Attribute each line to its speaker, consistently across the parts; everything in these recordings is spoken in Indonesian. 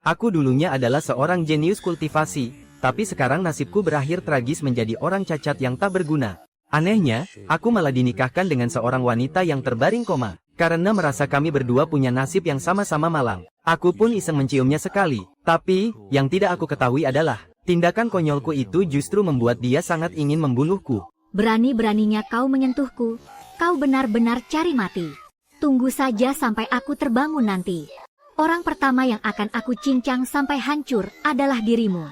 Speaker 1: Aku dulunya adalah seorang jenius kultivasi, tapi sekarang nasibku berakhir tragis menjadi orang cacat yang tak berguna. Anehnya, aku malah dinikahkan dengan seorang wanita yang terbaring koma. Karena merasa kami berdua punya nasib yang sama-sama malang. Aku pun iseng menciumnya sekali. Tapi, yang tidak aku ketahui adalah, tindakan konyolku itu justru membuat dia sangat ingin membunuhku.
Speaker 2: Berani-beraninya kau menyentuhku. Kau benar-benar cari mati. Tunggu saja sampai aku terbangun nanti. Orang pertama yang akan aku cincang sampai hancur adalah dirimu.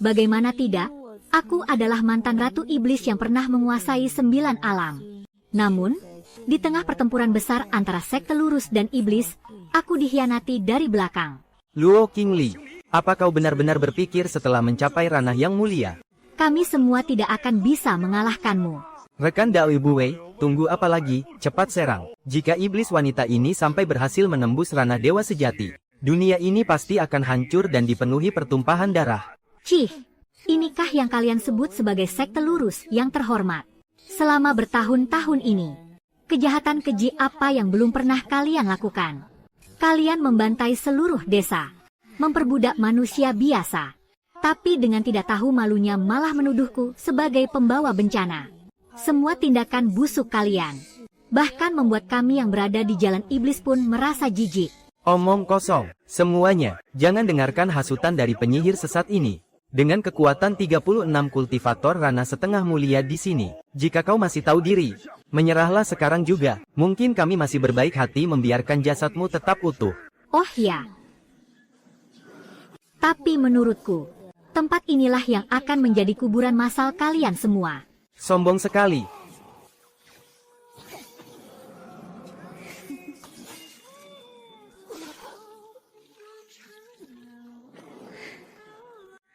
Speaker 2: Bagaimana tidak? Aku adalah mantan Ratu Iblis yang pernah menguasai 9 alam. Namun, di tengah pertempuran besar antara sekte lurus dan iblis, aku dikhianati dari belakang.
Speaker 1: Luo Qingli, apa kau benar-benar berpikir setelah mencapai ranah yang mulia?
Speaker 2: Kami semua tidak akan bisa mengalahkanmu.
Speaker 1: Rekan Dao Buwei, tunggu apa lagi, cepat serang. Jika iblis wanita ini sampai berhasil menembus ranah dewa sejati, dunia ini pasti akan hancur dan dipenuhi pertumpahan darah.
Speaker 2: Cih, inikah yang kalian sebut sebagai sekte lurus yang terhormat? Selama bertahun-tahun ini, kejahatan keji apa yang belum pernah kalian lakukan? Kalian membantai seluruh desa, memperbudak manusia biasa, tapi dengan tidak tahu malunya malah menuduhku sebagai pembawa bencana. Semua tindakan busuk kalian, bahkan membuat kami yang berada di jalan iblis pun merasa jijik.
Speaker 1: Omong kosong, semuanya, jangan dengarkan hasutan dari penyihir sesat ini. Dengan kekuatan 36 kultivator ranah setengah mulia di sini, jika kau masih tahu diri, menyerahlah sekarang juga. Mungkin kami masih berbaik hati membiarkan jasadmu tetap utuh.
Speaker 2: Oh ya. Tapi menurutku, tempat inilah yang akan menjadi kuburan massal kalian semua.
Speaker 1: Sombong sekali.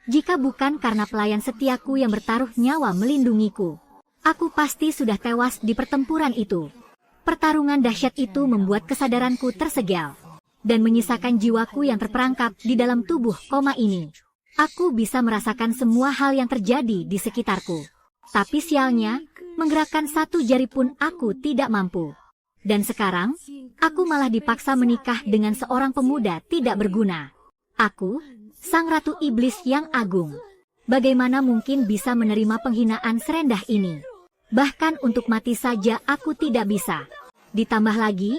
Speaker 2: Jika bukan karena pelayan setiaku yang bertaruh nyawa melindungiku, aku pasti sudah tewas di pertempuran itu. Pertarungan dahsyat itu membuat kesadaranku tersegal, dan menyisakan jiwaku yang terperangkap di dalam tubuh koma ini. Aku bisa merasakan semua hal yang terjadi di sekitarku. Tapi sialnya, menggerakkan satu jari pun aku tidak mampu. Dan sekarang, aku malah dipaksa menikah dengan seorang pemuda tidak berguna. Aku, sang Ratu Iblis yang agung. Bagaimana mungkin bisa menerima penghinaan serendah ini? Bahkan untuk mati saja aku tidak bisa. Ditambah lagi,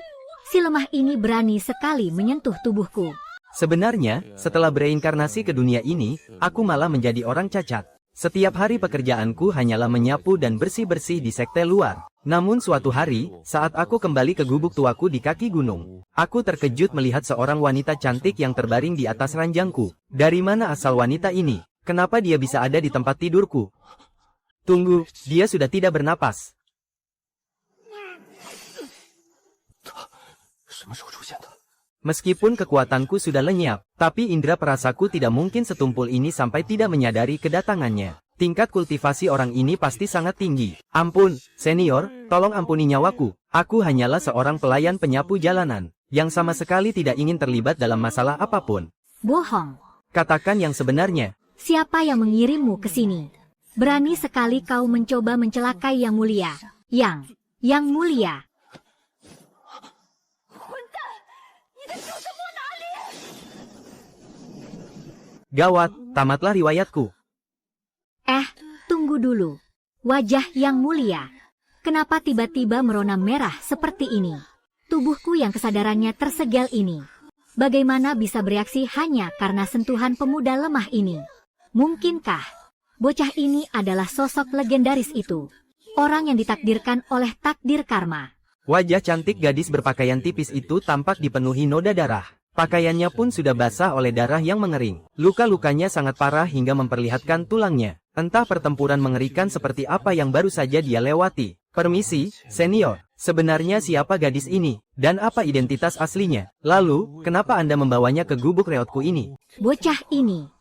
Speaker 2: si lemah ini berani sekali menyentuh tubuhku.
Speaker 1: Sebenarnya, setelah bereinkarnasi ke dunia ini, aku malah menjadi orang cacat. Setiap hari pekerjaanku hanyalah menyapu dan bersih-bersih di sekte luar. Namun suatu hari, saat aku kembali ke gubuk tuaku di kaki gunung, aku terkejut melihat seorang wanita cantik yang terbaring di atas ranjangku. Dari mana asal wanita ini? Kenapa dia bisa ada di tempat tidurku? Tunggu, dia sudah tidak bernapas. Meskipun kekuatanku sudah lenyap, tapi indera perasaku tidak mungkin setumpul ini sampai tidak menyadari kedatangannya. Tingkat kultivasi orang ini pasti sangat tinggi. Ampun, senior, tolong ampuni nyawaku. Aku hanyalah seorang pelayan penyapu jalanan, yang sama sekali tidak ingin terlibat dalam masalah apapun.
Speaker 2: Bohong.
Speaker 1: Katakan yang sebenarnya.
Speaker 2: Siapa yang mengirimmu ke sini? Berani sekali kau mencoba mencelakai yang mulia. Yang mulia.
Speaker 1: Gawat, tamatlah riwayatku.
Speaker 2: Tunggu dulu. Wajah yang mulia. Kenapa tiba-tiba merona merah seperti ini? Tubuhku yang kesadarannya tersegel ini. Bagaimana bisa bereaksi hanya karena sentuhan pemuda lemah ini? Mungkinkah bocah ini adalah sosok legendaris itu? Orang yang ditakdirkan oleh takdir karma.
Speaker 1: Wajah cantik gadis berpakaian tipis itu tampak dipenuhi noda darah. Pakaiannya pun sudah basah oleh darah yang mengering. Luka-lukanya sangat parah hingga memperlihatkan tulangnya. Entah pertempuran mengerikan seperti apa yang baru saja dia lewati. Permisi, senior. Sebenarnya siapa gadis ini? Dan apa identitas aslinya? Lalu, kenapa Anda membawanya ke gubuk reotku ini?
Speaker 2: Bocah ini.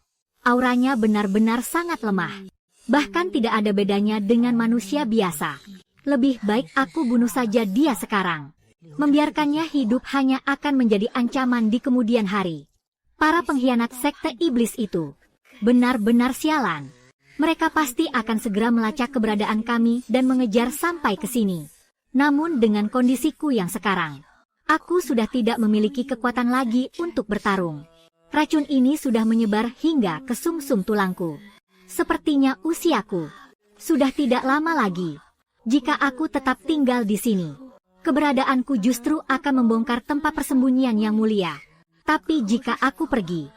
Speaker 2: Auranya benar-benar sangat lemah. Bahkan tidak ada bedanya dengan manusia biasa. Lebih baik aku bunuh saja dia sekarang. Membiarkannya hidup hanya akan menjadi ancaman di kemudian hari. Para pengkhianat sekte iblis itu benar-benar sialan. Mereka pasti akan segera melacak keberadaan kami dan mengejar sampai ke sini. Namun dengan kondisiku yang sekarang, aku sudah tidak memiliki kekuatan lagi untuk bertarung. Racun ini sudah menyebar hingga ke sumsum tulangku. Sepertinya usiaku sudah tidak lama lagi. Jika aku tetap tinggal di sini, keberadaanku justru akan membongkar tempat persembunyian yang mulia. Tapi jika aku pergi,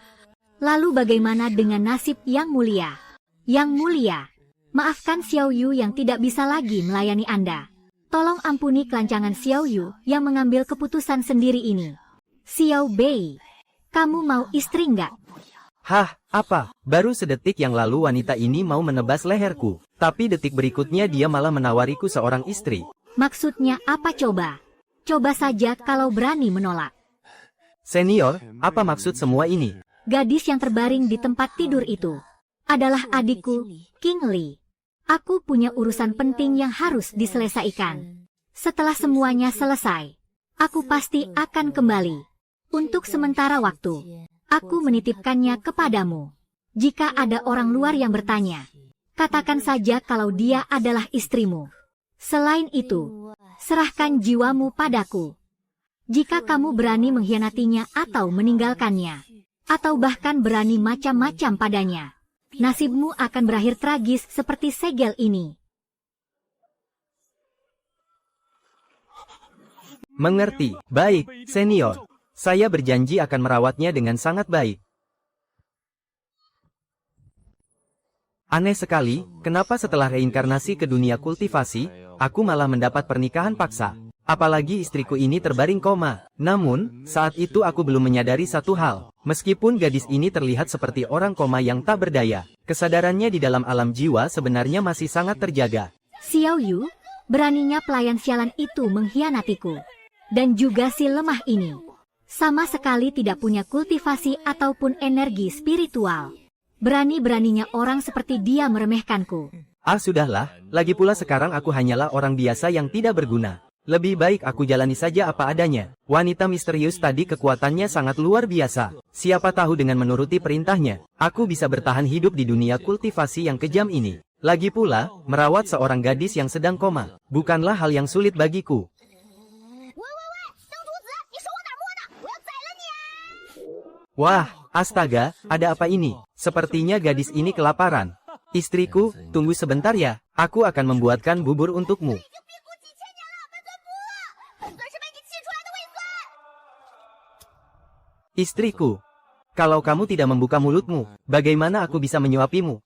Speaker 2: lalu bagaimana dengan nasib yang mulia? Yang mulia, maafkan Xiao Yu yang tidak bisa lagi melayani Anda. Tolong ampuni kelancangan Xiao Yu yang mengambil keputusan sendiri ini. Xiao Bei, kamu mau istri nggak?
Speaker 1: Hah, apa? Baru sedetik yang lalu wanita ini mau menebas leherku. Tapi detik berikutnya dia malah menawariku seorang istri.
Speaker 2: Maksudnya apa coba? Coba saja kalau berani menolak.
Speaker 1: Senior, apa maksud semua ini?
Speaker 2: Gadis yang terbaring di tempat tidur itu adalah adikku, King Li. Aku punya urusan penting yang harus diselesaikan. Setelah semuanya selesai, aku pasti akan kembali. Untuk sementara waktu, aku menitipkannya kepadamu. Jika ada orang luar yang bertanya, katakan saja kalau dia adalah istrimu. Selain itu, serahkan jiwamu padaku. Jika kamu berani mengkhianatinya atau meninggalkannya, atau bahkan berani macam-macam padanya, nasibmu akan berakhir tragis seperti segel ini.
Speaker 1: Mengerti. Baik, senior. Saya berjanji akan merawatnya dengan sangat baik. Aneh sekali, kenapa setelah reinkarnasi ke dunia kultivasi, aku malah mendapat pernikahan paksa. Apalagi istriku ini terbaring koma. Namun, saat itu aku belum menyadari satu hal. Meskipun gadis ini terlihat seperti orang koma yang tak berdaya, kesadarannya di dalam alam jiwa sebenarnya masih sangat terjaga.
Speaker 2: Xiao Yu, beraninya pelayan sialan itu mengkhianatiku. Dan juga si lemah ini. Sama sekali tidak punya kultivasi ataupun energi spiritual. Berani-beraninya orang seperti dia meremehkanku.
Speaker 1: Ah sudahlah, lagi pula sekarang aku hanyalah orang biasa yang tidak berguna. Lebih baik aku jalani saja apa adanya. Wanita misterius tadi kekuatannya sangat luar biasa. Siapa tahu dengan menuruti perintahnya, aku bisa bertahan hidup di dunia kultivasi yang kejam ini. Lagi pula, merawat seorang gadis yang sedang koma, bukanlah hal yang sulit bagiku. Wah, astaga, ada apa ini? Sepertinya gadis ini kelaparan. Istriku, tunggu sebentar ya, aku akan membuatkan bubur untukmu. Istriku, kalau kamu tidak membuka mulutmu, bagaimana aku bisa menyuapimu?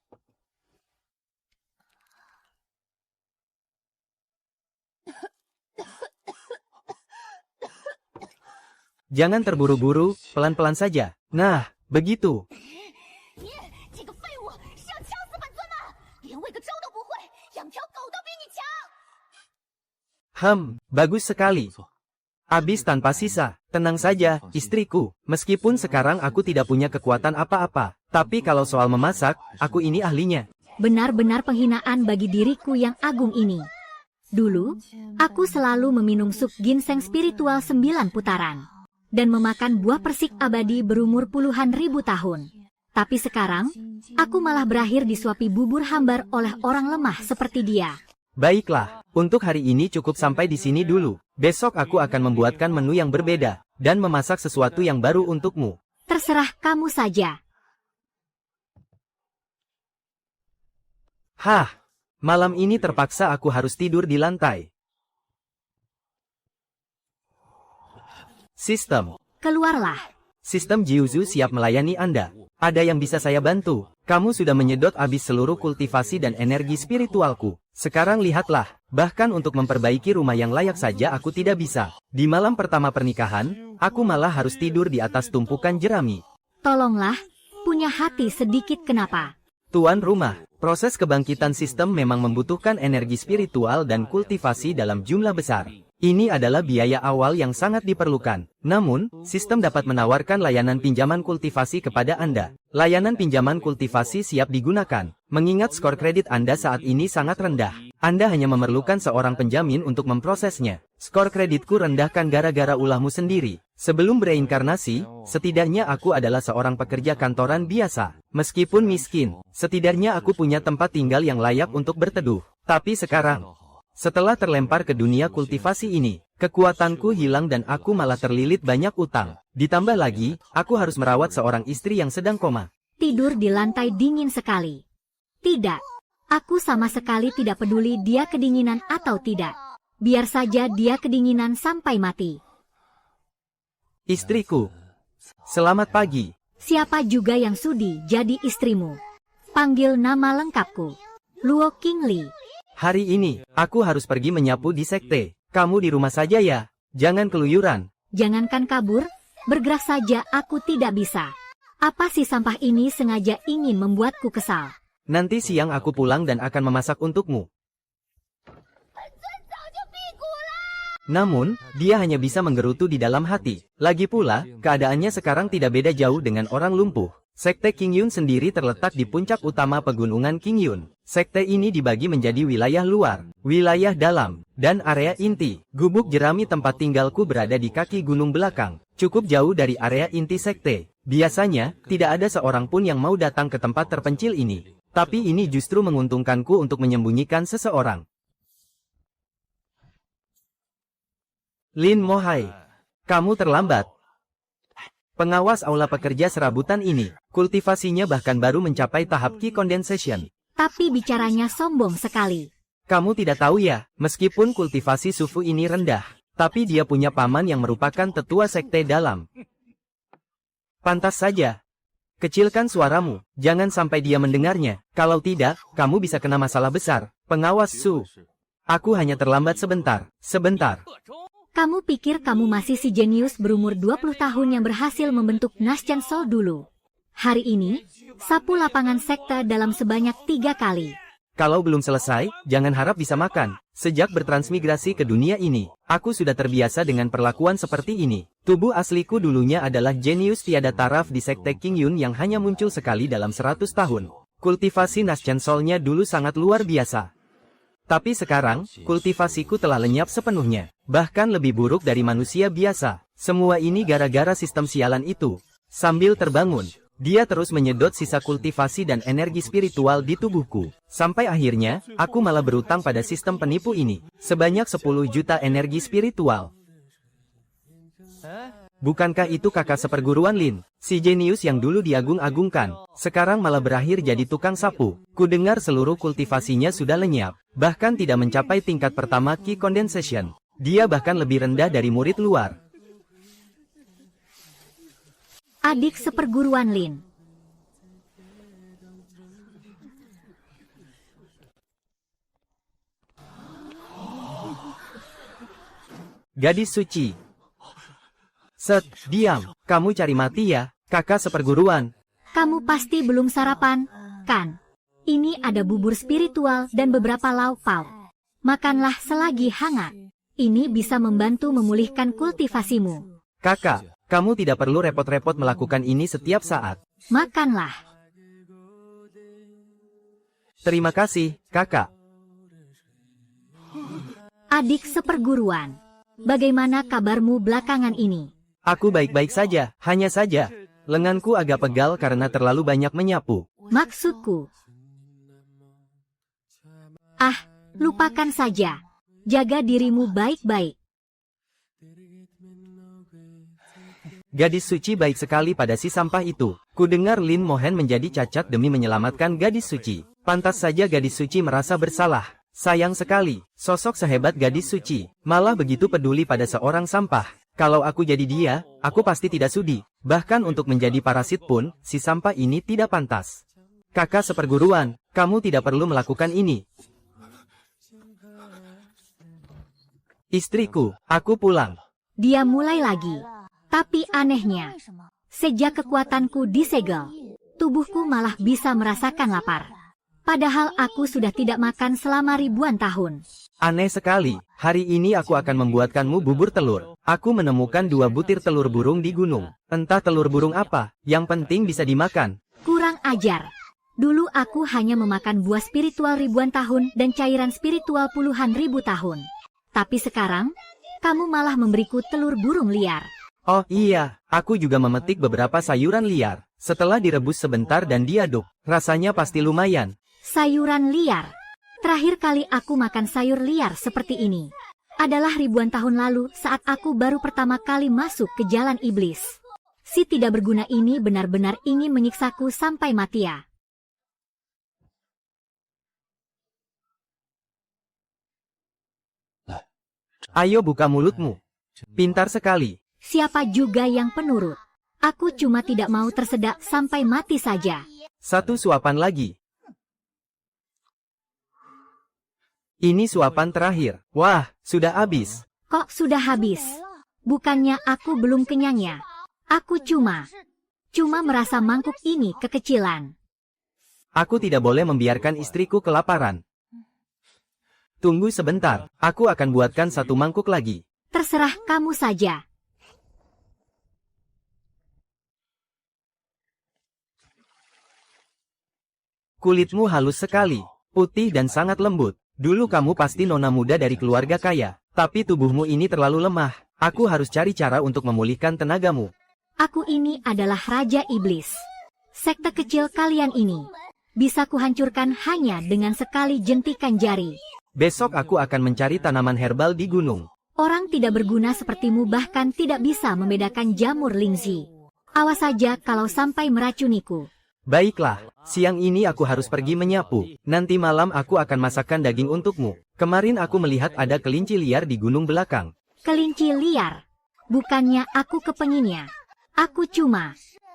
Speaker 1: Jangan terburu-buru, pelan-pelan saja. Nah, begitu. Bagus sekali. Habis tanpa sisa. Tenang saja, istriku. Meskipun sekarang aku tidak punya kekuatan apa-apa, tapi kalau soal memasak, aku ini ahlinya.
Speaker 2: Benar-benar penghinaan bagi diriku yang agung ini. Dulu, aku selalu meminum sup ginseng spiritual 9 putaran. Dan memakan buah persik abadi berumur puluhan ribu tahun. Tapi sekarang, aku malah berakhir disuapi bubur hambar oleh orang lemah seperti dia.
Speaker 1: Baiklah, untuk hari ini cukup sampai di sini dulu. Besok aku akan membuatkan menu yang berbeda, dan memasak sesuatu yang baru untukmu.
Speaker 2: Terserah kamu saja.
Speaker 1: Hah, malam ini terpaksa aku harus tidur di lantai. Sistem.
Speaker 2: Keluarlah.
Speaker 1: Sistem Jiuzu siap melayani Anda. Ada yang bisa saya bantu? Kamu sudah menyedot habis seluruh kultivasi dan energi spiritualku. Sekarang lihatlah, bahkan untuk memperbaiki rumah yang layak saja aku tidak bisa. Di malam pertama pernikahan, aku malah harus tidur di atas tumpukan jerami.
Speaker 2: Tolonglah, punya hati sedikit kenapa?
Speaker 1: Tuan rumah, proses kebangkitan sistem memang membutuhkan energi spiritual dan kultivasi dalam jumlah besar. Ini adalah biaya awal yang sangat diperlukan. Namun, sistem dapat menawarkan layanan pinjaman kultivasi kepada Anda. Layanan pinjaman kultivasi siap digunakan. Mengingat skor kredit Anda saat ini sangat rendah, Anda hanya memerlukan seorang penjamin untuk memprosesnya. Skor kreditku rendahkan gara-gara ulahmu sendiri. Sebelum bereinkarnasi, setidaknya aku adalah seorang pekerja kantoran biasa. Meskipun miskin, setidaknya aku punya tempat tinggal yang layak untuk berteduh. Tapi sekarang, setelah terlempar ke dunia kultivasi ini, Kekuatanku hilang dan aku malah terlilit banyak utang. Ditambah lagi, aku harus merawat seorang istri yang sedang koma.
Speaker 2: Tidur di lantai dingin sekali. Tidak. Aku sama sekali tidak peduli dia kedinginan atau tidak. Biar saja dia kedinginan sampai mati.
Speaker 1: Istriku. Selamat pagi.
Speaker 2: Siapa juga yang sudi jadi istrimu? Panggil nama lengkapku. Luo Qingli.
Speaker 1: Hari ini, aku harus pergi menyapu di sekte. Kamu di rumah saja ya. Jangan keluyuran.
Speaker 2: Jangankan kabur, bergerak saja aku tidak bisa. Apa sih sampah ini sengaja ingin membuatku kesal?
Speaker 1: Nanti siang aku pulang dan akan memasak untukmu. Namun, dia hanya bisa menggerutu di dalam hati. Lagi pula, keadaannya sekarang tidak beda jauh dengan orang lumpuh. Sekte Qingyun sendiri terletak di puncak utama pegunungan Qingyun. Sekte ini dibagi menjadi wilayah luar, wilayah dalam, dan area inti. Gubuk jerami tempat tinggalku berada di kaki gunung belakang, cukup jauh dari area inti sekte. Biasanya, tidak ada seorang pun yang mau datang ke tempat terpencil ini. Tapi ini justru menguntungkanku untuk menyembunyikan seseorang. Lin Mohai, kamu terlambat. Pengawas aula pekerja serabutan ini, kultivasinya bahkan baru mencapai tahap Qi Condensation.
Speaker 2: Tapi bicaranya sombong sekali.
Speaker 1: Kamu tidak tahu ya, meskipun kultivasi Sufu ini rendah, tapi dia punya paman yang merupakan tetua sekte dalam. Pantas saja. Kecilkan suaramu, jangan sampai dia mendengarnya. Kalau tidak, kamu bisa kena masalah besar. Pengawas Su. Aku hanya terlambat sebentar.
Speaker 2: Kamu pikir kamu masih si jenius berumur 20 tahun yang berhasil membentuk Naschen Sol dulu. Hari ini, sapu lapangan sekte dalam sebanyak 3 kali.
Speaker 1: Kalau belum selesai, jangan harap bisa makan. Sejak bertransmigrasi ke dunia ini, aku sudah terbiasa dengan perlakuan seperti ini. Tubuh asliku dulunya adalah jenius tiada taraf di sekte Qingyun yang hanya muncul sekali dalam 100 tahun. Kultivasi Naschen Sol-nya dulu sangat luar biasa. Tapi sekarang, kultivasiku telah lenyap sepenuhnya. Bahkan lebih buruk dari manusia biasa. Semua ini gara-gara sistem sialan itu. Sambil terbangun, dia terus menyedot sisa kultivasi dan energi spiritual di tubuhku. Sampai akhirnya, aku malah berutang pada sistem penipu ini. Sebanyak 10 juta energi spiritual. Bukankah itu kakak seperguruan Lin? Si jenius yang dulu diagung-agungkan, sekarang malah berakhir jadi tukang sapu. Kudengar seluruh kultivasinya sudah lenyap, bahkan tidak mencapai tingkat pertama Qi Condensation. Dia bahkan lebih rendah dari murid luar.
Speaker 2: Adik seperguruan Lin.
Speaker 1: Gadis suci. Set, diam. Kamu cari mati ya, kakak seperguruan.
Speaker 2: Kamu pasti belum sarapan, kan? Ini ada bubur spiritual dan beberapa lauk pauk. Makanlah selagi hangat. Ini bisa membantu memulihkan kultivasimu.
Speaker 1: Kakak, kamu tidak perlu repot-repot melakukan ini setiap saat.
Speaker 2: Makanlah.
Speaker 1: Terima kasih, kakak.
Speaker 2: Adik seperguruan. Bagaimana kabarmu belakangan ini?
Speaker 1: Aku baik-baik saja, hanya saja. Lenganku agak pegal karena terlalu banyak menyapu.
Speaker 2: Maksudku. Ah, lupakan saja. Jaga dirimu baik-baik.
Speaker 1: Gadis suci baik sekali pada si sampah itu. Kudengar Lin Mohen menjadi cacat demi menyelamatkan gadis suci. Pantas saja gadis suci merasa bersalah. Sayang sekali, sosok sehebat gadis suci, malah begitu peduli pada seorang sampah. Kalau aku jadi dia, aku pasti tidak sudi. Bahkan untuk menjadi parasit pun, si sampah ini tidak pantas. Kakak seperguruan, kamu tidak perlu melakukan ini. Istriku, aku pulang.
Speaker 2: Dia mulai lagi. Tapi anehnya, sejak kekuatanku disegel, tubuhku malah bisa merasakan lapar. Padahal aku sudah tidak makan selama ribuan tahun.
Speaker 1: Aneh sekali, hari ini aku akan membuatkanmu bubur telur. Aku menemukan 2 butir telur burung di gunung. Entah telur burung apa, yang penting bisa dimakan.
Speaker 2: Kurang ajar. Dulu aku hanya memakan buah spiritual ribuan tahun dan cairan spiritual puluhan ribu tahun. Tapi sekarang, kamu malah memberiku telur burung liar.
Speaker 1: Oh iya, aku juga memetik beberapa sayuran liar. Setelah direbus sebentar dan diaduk, rasanya pasti lumayan.
Speaker 2: Sayuran liar. Terakhir kali aku makan sayur liar seperti ini. adalah ribuan tahun lalu saat aku baru pertama kali masuk ke jalan iblis. Si tidak berguna ini benar-benar ingin menyiksaku sampai mati ya.
Speaker 1: Ayo buka mulutmu. Pintar sekali.
Speaker 2: Siapa juga yang penurut? Aku cuma tidak mau tersedak sampai mati saja.
Speaker 1: Satu suapan lagi. Ini suapan terakhir. Wah, sudah habis.
Speaker 2: Kok sudah habis? Bukannya aku belum kenyangnya. Aku cuma merasa mangkuk ini kekecilan.
Speaker 1: Aku tidak boleh membiarkan istriku kelaparan. Tunggu sebentar, aku akan buatkan satu mangkuk lagi.
Speaker 2: Terserah kamu saja.
Speaker 1: Kulitmu halus sekali, putih dan sangat lembut. Dulu kamu pasti nona muda dari keluarga kaya, tapi tubuhmu ini terlalu lemah. Aku harus cari cara untuk memulihkan tenagamu.
Speaker 2: Aku ini adalah Raja Iblis. Sekte kecil kalian ini bisa kuhancurkan hanya dengan sekali jentikan jari.
Speaker 1: Besok aku akan mencari tanaman herbal di gunung.
Speaker 2: Orang tidak berguna sepertimu bahkan tidak bisa membedakan jamur Lingzi. Awas saja kalau sampai meracuniku.
Speaker 1: Baiklah, siang ini aku harus pergi menyapu. Nanti malam aku akan masakkan daging untukmu. Kemarin aku melihat ada kelinci liar di gunung belakang.
Speaker 2: Kelinci liar? Bukannya aku kepenginnya. Aku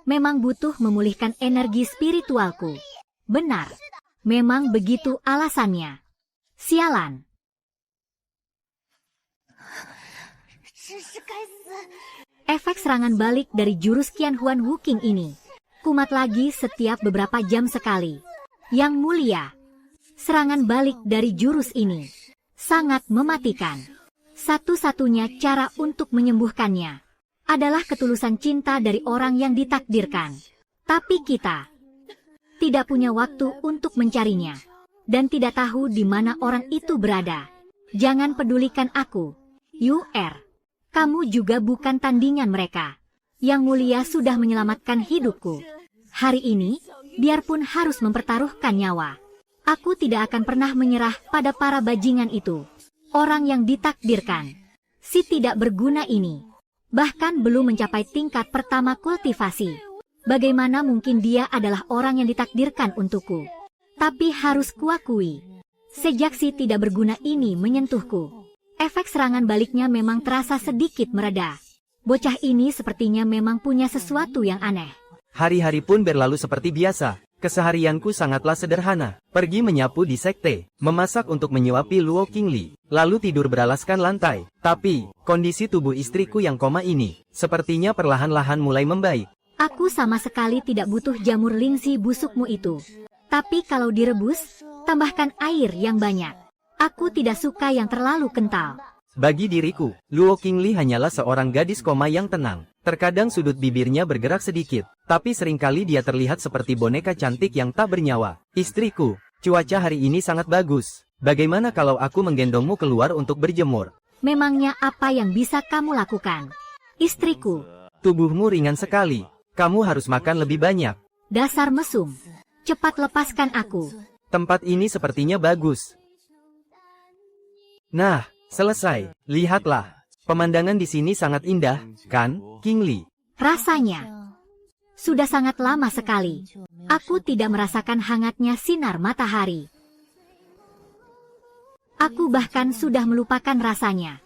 Speaker 2: memang butuh memulihkan energi spiritualku. Benar, memang begitu alasannya. Sialan. Efek serangan balik dari jurus Qian Huan Wuking ini kumat lagi setiap beberapa jam sekali. Yang mulia, serangan balik dari jurus ini sangat mematikan. Satu-satunya cara untuk menyembuhkannya adalah ketulusan cinta dari orang yang ditakdirkan. Tapi kita tidak punya waktu untuk mencarinya. Dan tidak tahu di mana orang itu berada. Jangan pedulikan aku. UR, kamu juga bukan tandingan mereka. Yang mulia sudah menyelamatkan hidupku. Hari ini, biarpun harus mempertaruhkan nyawa, aku tidak akan pernah menyerah pada para bajingan itu. Orang yang ditakdirkan, si tidak berguna ini, bahkan belum mencapai tingkat pertama kultivasi. Bagaimana mungkin dia adalah orang yang ditakdirkan untukku? Tapi harus kuakui, sejak si tidak berguna ini menyentuhku, efek serangan baliknya memang terasa sedikit mereda. Bocah ini sepertinya memang punya sesuatu yang aneh.
Speaker 1: Hari-hari pun berlalu seperti biasa. Keseharianku sangatlah sederhana. Pergi menyapu di sekte, memasak untuk menyuapi Luo Qingli, lalu tidur beralaskan lantai. Tapi, kondisi tubuh istriku yang koma ini, sepertinya perlahan-lahan mulai membaik.
Speaker 2: Aku sama sekali tidak butuh jamur Lingzi busukmu itu. Tapi kalau direbus, tambahkan air yang banyak. Aku tidak suka yang terlalu kental.
Speaker 1: Bagi diriku, Luo Qingli hanyalah seorang gadis koma yang tenang. Terkadang sudut bibirnya bergerak sedikit, tapi seringkali dia terlihat seperti boneka cantik yang tak bernyawa. Istriku, cuaca hari ini sangat bagus. Bagaimana kalau aku menggendongmu keluar untuk berjemur?
Speaker 2: Memangnya apa yang bisa kamu lakukan? Istriku,
Speaker 1: Tubuhmu ringan sekali. Kamu harus makan lebih banyak.
Speaker 2: dasar mesum. Cepat lepaskan aku.
Speaker 1: Tempat ini sepertinya bagus. Nah, selesai. Lihatlah. Pemandangan di sini sangat indah, kan, Qingli?
Speaker 2: Rasanya sudah sangat lama sekali. Aku tidak merasakan hangatnya sinar matahari. Aku bahkan sudah melupakan rasanya.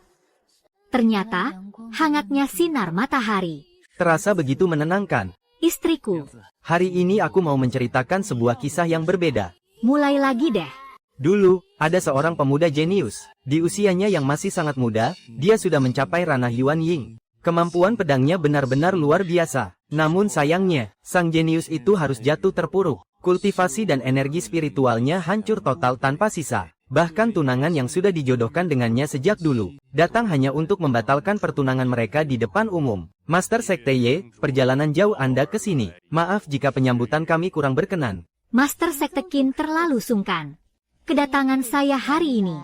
Speaker 2: Ternyata, hangatnya sinar matahari.
Speaker 1: Terasa begitu menenangkan.
Speaker 2: Istriku,
Speaker 1: Hari ini aku mau menceritakan sebuah kisah yang berbeda.
Speaker 2: mulai lagi deh.
Speaker 1: Dulu, ada seorang pemuda jenius. Di usianya yang masih sangat muda, dia sudah mencapai ranah Yuan Ying. Kemampuan pedangnya benar-benar luar biasa. Namun sayangnya, sang jenius itu harus jatuh terpuruk. Kultivasi dan energi spiritualnya hancur total tanpa sisa. Bahkan tunangan yang sudah dijodohkan dengannya sejak dulu, datang hanya untuk membatalkan pertunangan mereka di depan umum. Master Sekte Ye, perjalanan jauh Anda ke sini. Maaf jika penyambutan kami kurang berkenan.
Speaker 2: Master Sekte Qin terlalu sungkan. Kedatangan saya hari ini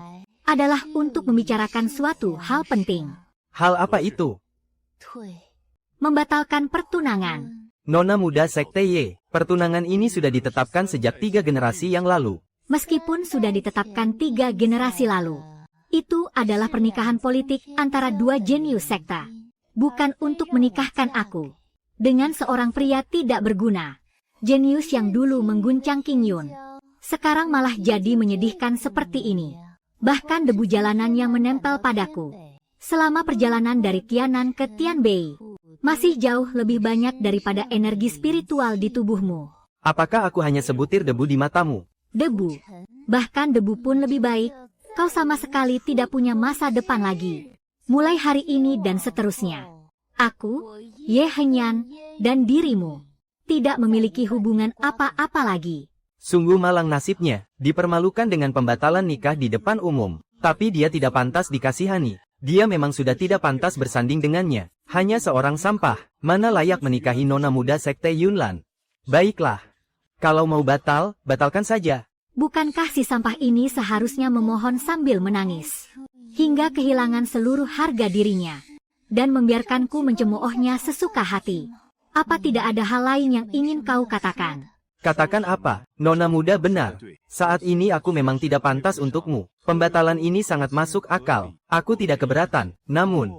Speaker 2: adalah untuk membicarakan suatu hal penting.
Speaker 1: Hal apa itu?
Speaker 2: Membatalkan pertunangan.
Speaker 1: Nona muda Sekte Ye, pertunangan ini sudah ditetapkan sejak 3 generasi yang lalu.
Speaker 2: Meskipun sudah ditetapkan 3 generasi lalu, Itu adalah pernikahan politik antara dua jenius sekta. Bukan untuk menikahkan aku dengan seorang pria tidak berguna. Jenius yang dulu mengguncang King Yun, sekarang malah jadi menyedihkan seperti ini. Bahkan debu jalanan yang menempel padaku selama perjalanan dari Tianan ke Tianbei masih jauh lebih banyak daripada energi spiritual di tubuhmu.
Speaker 1: Apakah aku hanya sebutir debu di matamu?
Speaker 2: Debu. Bahkan debu pun lebih baik. Kau sama sekali tidak punya masa depan lagi. Mulai hari ini dan seterusnya. Aku, Ye Henyan, dan dirimu tidak memiliki hubungan apa-apa lagi.
Speaker 1: Sungguh malang nasibnya, dipermalukan dengan pembatalan nikah di depan umum. Tapi dia tidak pantas dikasihani. Dia memang sudah tidak pantas bersanding dengannya. Hanya seorang sampah. Mana layak menikahi nona muda sekte Yunlan. Baiklah. Kalau mau batalkan saja.
Speaker 2: Bukankah si sampah ini seharusnya memohon sambil menangis, hingga kehilangan seluruh harga dirinya, dan membiarkanku mencemoohnya sesuka hati? Apa tidak ada hal lain yang ingin kau katakan?
Speaker 1: Katakan apa? Nona muda benar. Saat ini aku memang tidak pantas untukmu. Pembatalan ini sangat masuk akal. Aku tidak keberatan. Namun,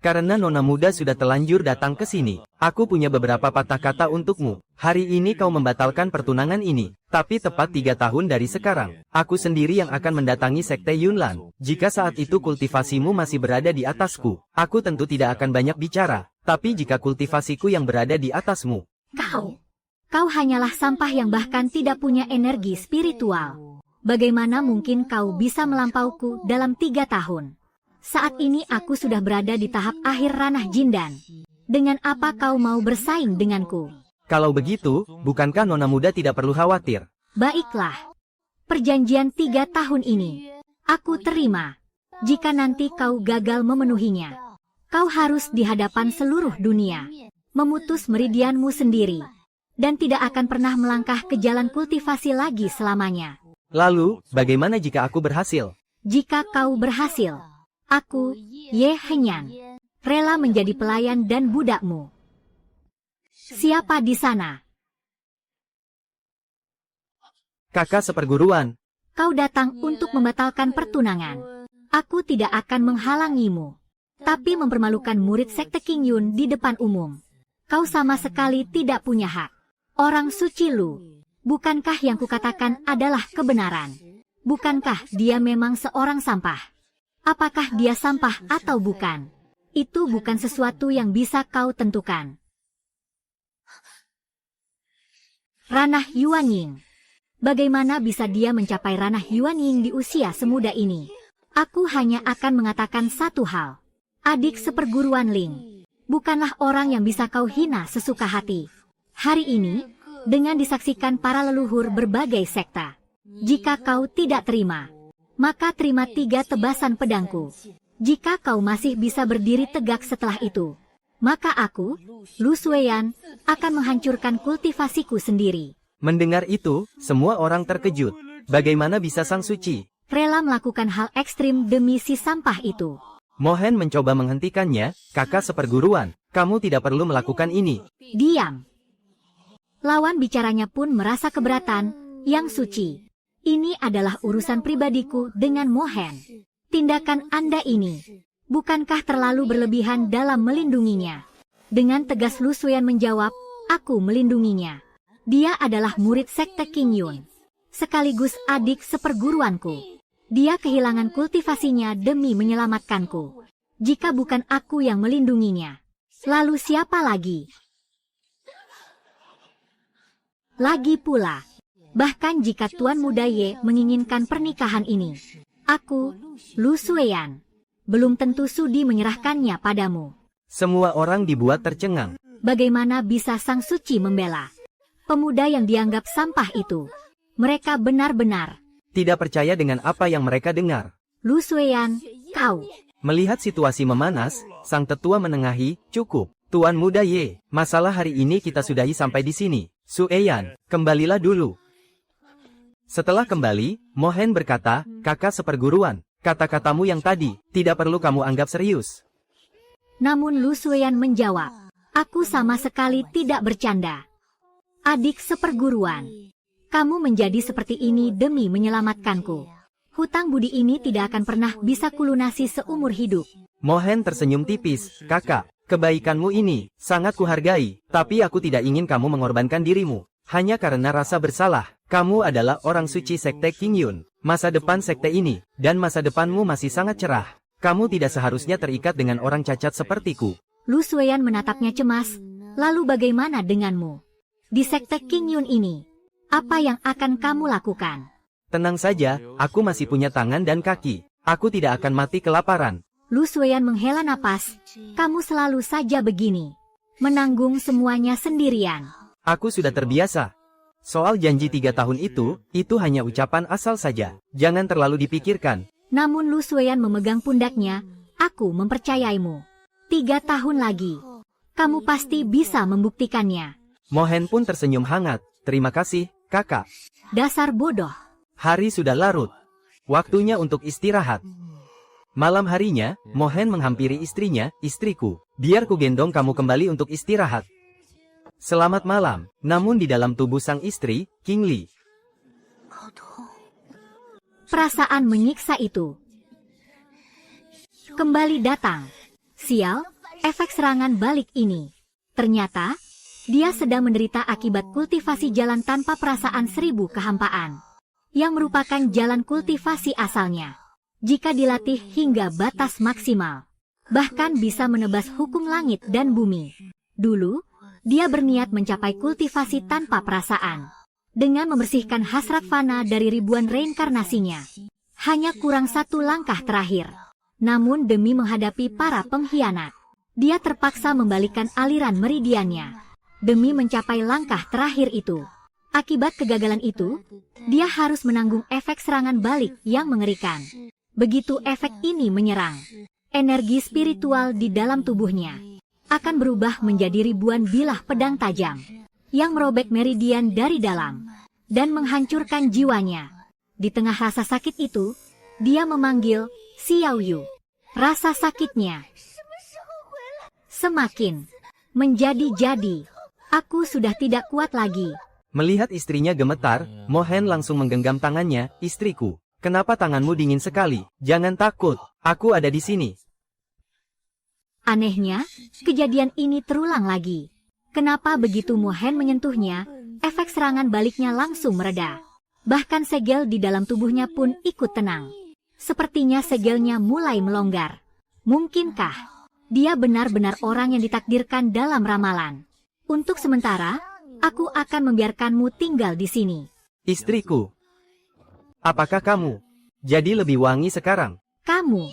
Speaker 1: karena nona muda sudah telanjur datang ke sini, aku punya beberapa patah kata untukmu. Hari ini kau membatalkan pertunangan ini. Tapi tepat 3 tahun dari sekarang, aku sendiri yang akan mendatangi sekte Yunlan. Jika saat itu kultivasimu masih berada di atasku, aku tentu tidak akan banyak bicara. Tapi jika kultivasiku yang berada di atasmu,
Speaker 2: Kau hanyalah sampah yang bahkan tidak punya energi spiritual. Bagaimana mungkin kau bisa melampauku dalam 3 tahun? Saat ini aku sudah berada di tahap akhir ranah Jindan. Dengan apa kau mau bersaing denganku?
Speaker 1: Kalau begitu, bukankah nona muda tidak perlu khawatir?
Speaker 2: Baiklah. Perjanjian 3 tahun ini aku terima. Jika nanti kau gagal memenuhinya, kau harus di hadapan seluruh dunia memutus meridianmu sendiri, dan tidak akan pernah melangkah ke jalan kultivasi lagi selamanya.
Speaker 1: Lalu, bagaimana jika aku berhasil?
Speaker 2: Jika kau berhasil, aku, Ye Henyan, rela menjadi pelayan dan budakmu. Siapa di sana?
Speaker 1: Kakak seperguruan.
Speaker 2: Kau datang untuk membatalkan pertunangan. Aku tidak akan menghalangimu, tapi mempermalukan murid sekte King Yun di depan umum. Kau sama sekali tidak punya hak. Orang suci Lu, bukankah yang kukatakan adalah kebenaran? Bukankah dia memang seorang sampah? Apakah dia sampah atau bukan? Itu bukan sesuatu yang bisa kau tentukan. Ranah Yuanying. Bagaimana bisa dia mencapai ranah Yuanying di usia semuda ini? Aku hanya akan mengatakan satu hal. Adik seperguruan Ling, bukanlah orang yang bisa kau hina sesuka hati. Hari ini, dengan disaksikan para leluhur berbagai sekta, jika kau tidak terima, maka terima 3 tebasan pedangku. Jika kau masih bisa berdiri tegak setelah itu, maka aku, Lu Sueyan, akan menghancurkan kultivasiku sendiri.
Speaker 1: Mendengar itu, semua orang terkejut. Bagaimana bisa Sang Suci
Speaker 2: rela melakukan hal ekstrim demi si sampah itu?
Speaker 1: Mohen mencoba menghentikannya. Kakak seperguruan, kamu tidak perlu melakukan ini.
Speaker 2: Diam. Lawan bicaranya pun merasa keberatan. Yang Suci, ini adalah urusan pribadiku dengan Mohen. Tindakan Anda ini, bukankah terlalu berlebihan dalam melindunginya? Dengan tegas Lu Sueyan menjawab, aku melindunginya. Dia adalah murid sekte King Yun, sekaligus adik seperguruanku. Dia kehilangan kultivasinya demi menyelamatkanku. Jika bukan aku yang melindunginya, lalu siapa lagi? Lagi pula, bahkan jika Tuan Muda Ye menginginkan pernikahan ini, aku, Lu Sueyan, belum tentu sudi menyerahkannya padamu.
Speaker 1: Semua orang dibuat tercengang.
Speaker 2: Bagaimana bisa Sang Suci membela pemuda yang dianggap sampah itu? Mereka benar-benar
Speaker 1: tidak percaya dengan apa yang mereka dengar.
Speaker 2: Lu Sueyan, kau.
Speaker 1: Melihat situasi memanas, sang tetua menengahi, cukup. Tuan Muda Ye, masalah hari ini kita sudahi sampai di sini. Sueyan, kembalilah dulu. Setelah kembali, Mohen berkata, kakak seperguruan, kata-katamu yang tadi, tidak perlu kamu anggap serius.
Speaker 2: Namun Lu Sueyan menjawab, aku sama sekali tidak bercanda. Adik seperguruan, kamu menjadi seperti ini demi menyelamatkanku. Hutang budi ini tidak akan pernah bisa kulunasi seumur hidup.
Speaker 1: Mohen tersenyum tipis. Kakak, kebaikanmu ini sangat kuhargai, tapi aku tidak ingin kamu mengorbankan dirimu. Hanya karena rasa bersalah. Kamu adalah orang suci Sekte Qingyun. Masa depan sekte ini, dan masa depanmu masih sangat cerah. Kamu tidak seharusnya terikat dengan orang cacat sepertiku.
Speaker 2: Lu Sueyan menatapnya cemas. Lalu bagaimana denganmu? Di Sekte Qingyun ini, apa yang akan kamu lakukan?
Speaker 1: Tenang saja, aku masih punya tangan dan kaki. Aku tidak akan mati kelaparan.
Speaker 2: Lu Sueyan menghela napas. Kamu selalu saja begini. Menanggung semuanya sendirian.
Speaker 1: Aku sudah terbiasa. Soal janji 3 tahun itu hanya ucapan asal saja. Jangan terlalu dipikirkan.
Speaker 2: Namun Lu Sueyan memegang pundaknya. Aku mempercayaimu. 3 tahun lagi. Kamu pasti bisa membuktikannya.
Speaker 1: Mohen pun tersenyum hangat. Terima kasih, kakak.
Speaker 2: Dasar bodoh.
Speaker 1: Hari sudah larut. Waktunya untuk istirahat. Malam harinya, Mohen menghampiri istrinya, istriku. Biar ku gendong kamu kembali untuk istirahat. Selamat malam. Namun di dalam tubuh sang istri, King Li.
Speaker 2: Perasaan menyiksa itu kembali datang. Sial, efek serangan balik ini. Ternyata, dia sedang menderita akibat kultivasi jalan tanpa perasaan 1000 kehampaan. Yang merupakan jalan kultivasi asalnya. Jika dilatih hingga batas maksimal. Bahkan bisa menebas hukum langit dan bumi. Dulu, dia berniat mencapai kultivasi tanpa perasaan. Dengan membersihkan hasrat fana dari ribuan reinkarnasinya. Hanya kurang 1 langkah terakhir. Namun demi menghadapi para pengkhianat, dia terpaksa membalikkan aliran meridiannya. Demi mencapai langkah terakhir itu. Akibat kegagalan itu, dia harus menanggung efek serangan balik yang mengerikan. Begitu efek ini menyerang, energi spiritual di dalam tubuhnya akan berubah menjadi ribuan bilah pedang tajam yang merobek meridian dari dalam dan menghancurkan jiwanya. Di tengah rasa sakit itu, dia memanggil Xiao Yu. Rasa sakitnya semakin menjadi-jadi. Aku sudah tidak kuat lagi.
Speaker 1: Melihat istrinya gemetar, Mohen langsung menggenggam tangannya, istriku. Kenapa tanganmu dingin sekali? Jangan takut, aku ada di sini.
Speaker 2: Anehnya, kejadian ini terulang lagi. Kenapa begitu Mohen menyentuhnya, efek serangan baliknya langsung mereda. Bahkan segel di dalam tubuhnya pun ikut tenang. Sepertinya segelnya mulai melonggar. Mungkinkah dia benar-benar orang yang ditakdirkan dalam ramalan? Untuk sementara, aku akan membiarkanmu tinggal di sini.
Speaker 1: Istriku, apakah kamu jadi lebih wangi sekarang?
Speaker 2: Kamu,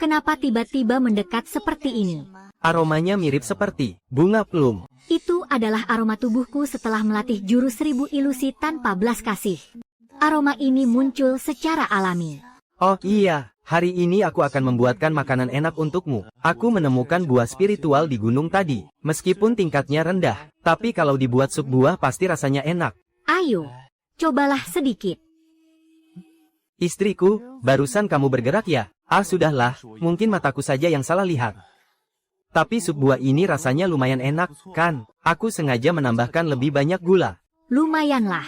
Speaker 2: kenapa tiba-tiba mendekat seperti ini?
Speaker 1: Aromanya mirip seperti bunga plum.
Speaker 2: Itu adalah aroma tubuhku setelah melatih jurus 1000 ilusi tanpa belas kasih. Aroma ini muncul secara alami.
Speaker 1: Oh iya, hari ini aku akan membuatkan makanan enak untukmu. Aku menemukan buah spiritual di gunung tadi. Meskipun tingkatnya rendah, tapi kalau dibuat sup buah pasti rasanya enak.
Speaker 2: Ayo, cobalah sedikit.
Speaker 1: Istriku, barusan kamu bergerak ya? Ah sudahlah, mungkin mataku saja yang salah lihat. Tapi sup buah ini rasanya lumayan enak, kan? Aku sengaja menambahkan lebih banyak gula.
Speaker 2: Lumayanlah.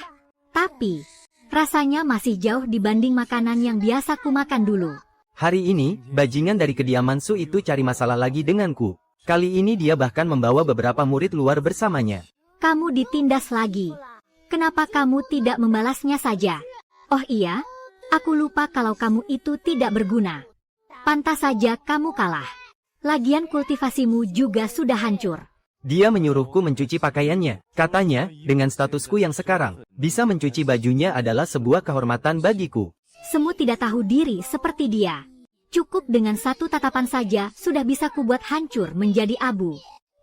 Speaker 2: Tapi, rasanya masih jauh dibanding makanan yang biasa ku makan dulu.
Speaker 1: Hari ini, bajingan dari kediaman Su itu cari masalah lagi denganku. Kali ini dia bahkan membawa beberapa murid luar bersamanya.
Speaker 2: Kamu ditindas lagi. Kenapa kamu tidak membalasnya saja? Oh iya, aku lupa kalau kamu itu tidak berguna. Pantas saja kamu kalah. Lagian kultivasimu juga sudah hancur.
Speaker 1: Dia menyuruhku mencuci pakaiannya. Katanya, dengan statusku yang sekarang, bisa mencuci bajunya adalah sebuah kehormatan bagiku.
Speaker 2: Semut tidak tahu diri seperti dia. Cukup dengan satu tatapan saja sudah bisa kubuat hancur menjadi abu.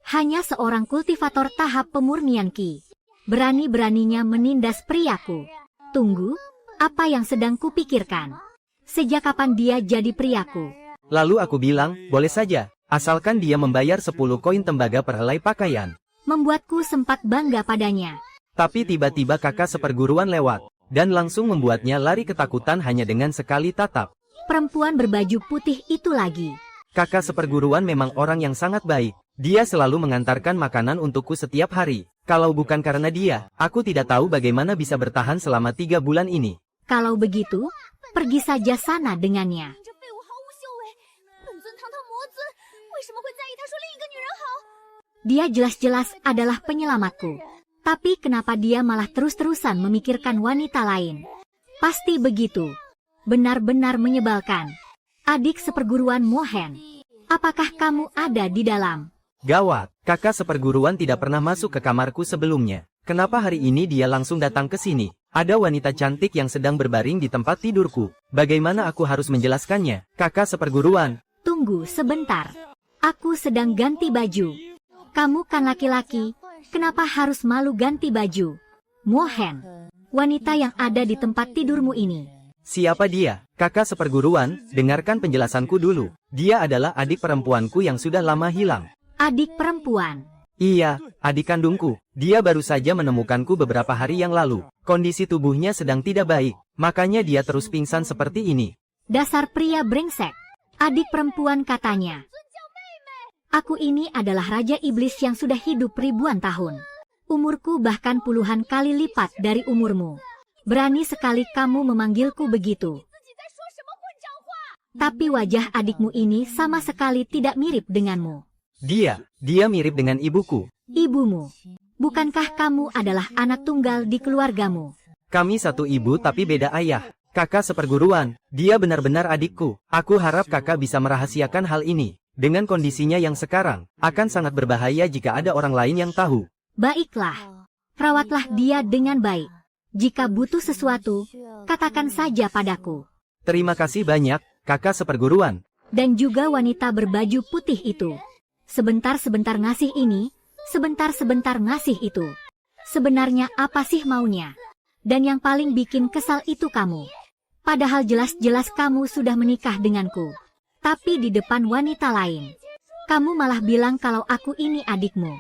Speaker 2: Hanya seorang kultivator tahap pemurnian Ki. Berani-beraninya menindas priaku. Tunggu, apa yang sedang kupikirkan? Sejak kapan dia jadi priaku?
Speaker 1: Lalu aku bilang, boleh saja, asalkan dia membayar 10 koin tembaga per helai pakaian.
Speaker 2: Membuatku sempat bangga padanya.
Speaker 1: Tapi tiba-tiba kakak seperguruan lewat, dan langsung membuatnya lari ketakutan hanya dengan sekali tatap.
Speaker 2: Perempuan berbaju putih itu lagi.
Speaker 1: Kakak seperguruan memang orang yang sangat baik. Dia selalu mengantarkan makanan untukku setiap hari. Kalau bukan karena dia, aku tidak tahu bagaimana bisa bertahan selama 3 bulan ini.
Speaker 2: Kalau begitu, Pergi saja sana dengannya.
Speaker 3: 这废物毫无修为，本尊堂堂魔尊，为什么会在意他说另一个女人好？
Speaker 2: Dia jelas-jelas adalah penyelamatku. Tapi kenapa dia malah terus-terusan memikirkan wanita lain? Pasti begitu. Benar-benar menyebalkan. Adik seperguruan Mohen, apakah kamu ada di dalam?
Speaker 1: Gawat, kakak seperguruan tidak pernah masuk ke kamarku sebelumnya. Kenapa hari ini dia langsung datang ke sini? Ada wanita cantik yang sedang berbaring di tempat tidurku. Bagaimana aku harus menjelaskannya? Kakak seperguruan.
Speaker 2: Tunggu sebentar. Aku sedang ganti baju. Kamu kan laki-laki, kenapa harus malu ganti baju? Mohen, wanita yang ada di tempat tidurmu ini.
Speaker 1: Siapa dia? Kakak seperguruan, dengarkan penjelasanku dulu. Dia adalah adik perempuanku yang sudah lama hilang.
Speaker 2: Adik perempuan.
Speaker 1: Iya, adik kandungku. Dia baru saja menemukanku beberapa hari yang lalu. Kondisi tubuhnya sedang tidak baik, makanya dia terus pingsan seperti ini.
Speaker 2: Dasar pria brengsek. Adik perempuan katanya. Aku ini adalah Raja Iblis yang sudah hidup ribuan tahun. Umurku bahkan puluhan kali lipat dari umurmu. Berani sekali kamu memanggilku begitu. Tapi wajah adikmu ini sama sekali tidak mirip denganmu.
Speaker 1: Dia mirip dengan ibuku.
Speaker 2: Ibumu. Bukankah kamu adalah anak tunggal di keluargamu?
Speaker 1: Kami satu ibu tapi beda ayah. Kakak seperguruan, dia benar-benar adikku. Aku harap kakak bisa merahasiakan hal ini. Dengan kondisinya yang sekarang, akan sangat berbahaya jika ada orang lain yang tahu.
Speaker 2: Baiklah. Rawatlah dia dengan baik. Jika butuh sesuatu, katakan saja padaku.
Speaker 1: Terima kasih banyak, kakak seperguruan.
Speaker 2: Dan juga wanita berbaju putih itu. Sebentar-sebentar ngasih ini, sebentar-sebentar ngasih itu. Sebenarnya apa sih maunya? Dan yang paling bikin kesal itu kamu. Padahal jelas-jelas kamu sudah menikah denganku. Tapi di depan wanita lain. Kamu malah bilang kalau aku ini adikmu.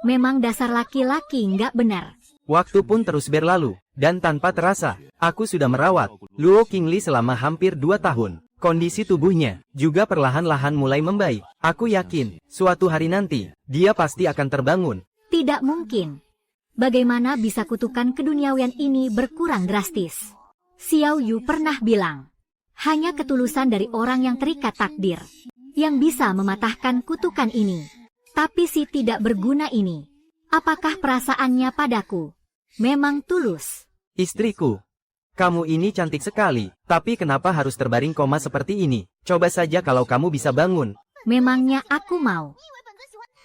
Speaker 2: Memang dasar laki-laki nggak benar.
Speaker 1: Waktu pun terus berlalu, dan tanpa terasa, aku sudah merawat Luo Qingli selama hampir 2 tahun. Kondisi tubuhnya juga perlahan-lahan mulai membaik. Aku yakin, suatu hari nanti, dia pasti akan terbangun.
Speaker 2: Tidak mungkin. Bagaimana bisa kutukan keduniawian ini berkurang drastis? Xiao Yu pernah bilang, hanya ketulusan dari orang yang terikat takdir, yang bisa mematahkan kutukan ini. Tapi si tidak berguna ini, apakah perasaannya padaku? Memang tulus.
Speaker 1: Istriku, kamu ini cantik sekali, tapi kenapa harus terbaring koma seperti ini? Coba saja kalau kamu bisa bangun.
Speaker 2: Memangnya aku mau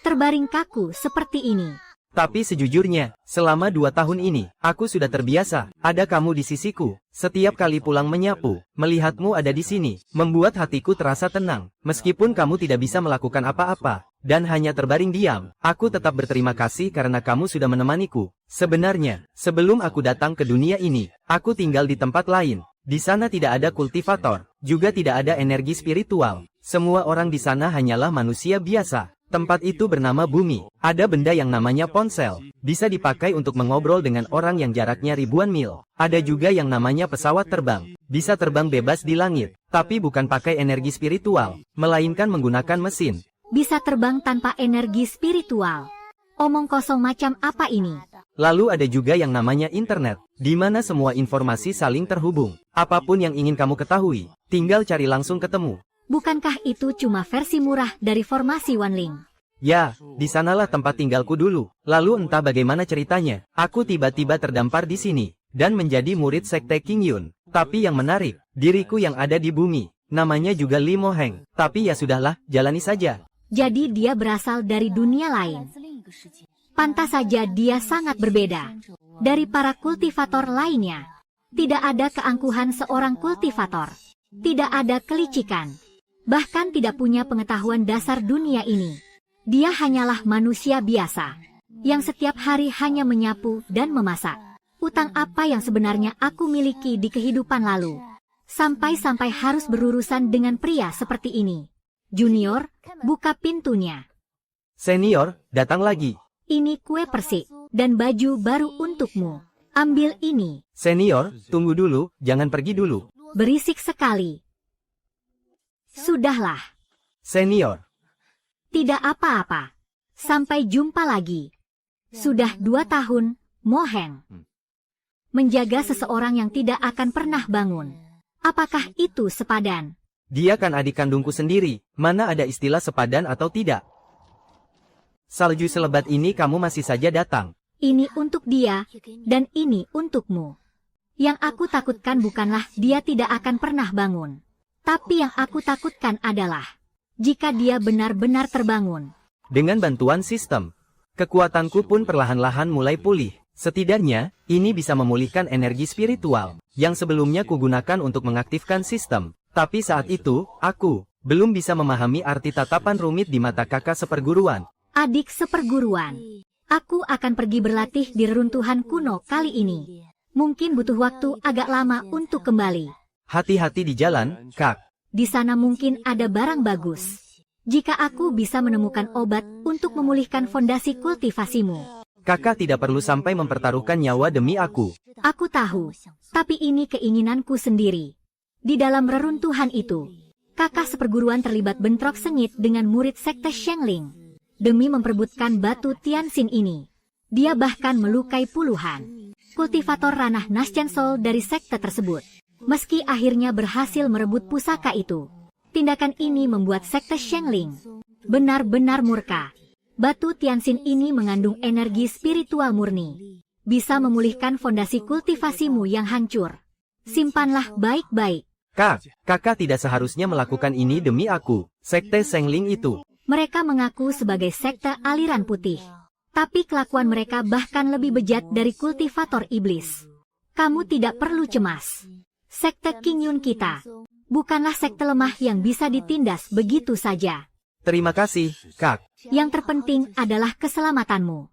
Speaker 2: terbaring kaku seperti ini?
Speaker 1: Tapi sejujurnya, selama 2 tahun ini, aku sudah terbiasa, ada kamu di sisiku. Setiap kali pulang menyapu, melihatmu ada di sini, membuat hatiku terasa tenang. Meskipun kamu tidak bisa melakukan apa-apa, dan hanya terbaring diam, aku tetap berterima kasih karena kamu sudah menemaniku. Sebenarnya, sebelum aku datang ke dunia ini, aku tinggal di tempat lain. Di sana tidak ada kultivator, juga tidak ada energi spiritual. Semua orang di sana hanyalah manusia biasa. Tempat itu bernama bumi. Ada benda yang namanya ponsel. Bisa dipakai untuk mengobrol dengan orang yang jaraknya ribuan mil. Ada juga yang namanya pesawat terbang. Bisa terbang bebas di langit. Tapi bukan pakai energi spiritual, melainkan menggunakan mesin.
Speaker 2: Bisa terbang tanpa energi spiritual. Omong kosong macam apa ini?
Speaker 1: Lalu ada juga yang namanya internet, di mana semua informasi saling terhubung. Apapun yang ingin kamu ketahui, tinggal cari langsung ketemu.
Speaker 2: Bukankah itu cuma versi murah dari formasi Wanling?
Speaker 1: Ya, di sanalah tempat tinggalku dulu. Lalu entah bagaimana ceritanya, aku tiba-tiba terdampar di sini, dan menjadi murid sekte King Yun. Tapi yang menarik, diriku yang ada di bumi, namanya juga Li Moheng. Tapi ya sudahlah, jalani saja.
Speaker 2: Jadi dia berasal dari dunia lain. Pantas saja dia sangat berbeda dari para kultivator lainnya. Tidak ada keangkuhan seorang kultivator. Tidak ada kelicikan. Bahkan tidak punya pengetahuan dasar dunia ini. Dia hanyalah manusia biasa, yang setiap hari hanya menyapu dan memasak. Utang apa yang sebenarnya aku miliki di kehidupan lalu? Sampai-sampai harus berurusan dengan pria seperti ini. Junior, buka pintunya.
Speaker 1: Senior, datang lagi.
Speaker 2: Ini kue persik, dan baju baru untukmu. Ambil ini.
Speaker 1: Senior, tunggu dulu, jangan pergi dulu.
Speaker 2: Berisik sekali. Sudahlah.
Speaker 1: Senior.
Speaker 2: Tidak apa-apa. Sampai jumpa lagi. Sudah 2 tahun, Moheng. Menjaga seseorang yang tidak akan pernah bangun. Apakah itu sepadan?
Speaker 1: Dia kan adik kandungku sendiri, mana ada istilah sepadan atau tidak. Salju selebat ini kamu masih saja datang.
Speaker 2: Ini untuk dia, dan ini untukmu. Yang aku takutkan bukanlah dia tidak akan pernah bangun. Tapi yang aku takutkan adalah, jika dia benar-benar terbangun.
Speaker 1: Dengan bantuan sistem, kekuatanku pun perlahan-lahan mulai pulih. Setidaknya, ini bisa memulihkan energi spiritual, yang sebelumnya kugunakan untuk mengaktifkan sistem. Tapi saat itu, aku belum bisa memahami arti tatapan rumit di mata kakak seperguruan.
Speaker 2: Adik seperguruan, aku akan pergi berlatih di reruntuhan kuno kali ini. Mungkin butuh waktu agak lama untuk kembali.
Speaker 1: Hati-hati di jalan, Kak.
Speaker 2: Di sana mungkin ada barang bagus. Jika aku bisa menemukan obat untuk memulihkan fondasi kultivasimu.
Speaker 1: Kakak tidak perlu sampai mempertaruhkan nyawa demi aku.
Speaker 2: Aku tahu, tapi ini keinginanku sendiri. Di dalam reruntuhan itu, kakak seperguruan terlibat bentrok sengit dengan murid sekte Shengling. Demi memperebutkan batu Tianxin ini. Dia bahkan melukai puluhan kultivator ranah Naschensol dari sekte tersebut. Meski akhirnya berhasil merebut pusaka itu. Tindakan ini membuat sekte Shengling benar-benar murka. Batu Tianxin ini mengandung energi spiritual murni. Bisa memulihkan fondasi kultivasimu yang hancur. Simpanlah baik-baik.
Speaker 1: Kak, kakak tidak seharusnya melakukan ini demi aku. Sekte Shengling itu.
Speaker 2: Mereka mengaku sebagai sekte aliran putih. Tapi kelakuan mereka bahkan lebih bejat dari kultivator iblis. Kamu tidak perlu cemas. Sekte Qingyun kita bukanlah sekte lemah yang bisa ditindas begitu saja.
Speaker 1: Terima kasih, Kak.
Speaker 2: Yang terpenting adalah keselamatanmu.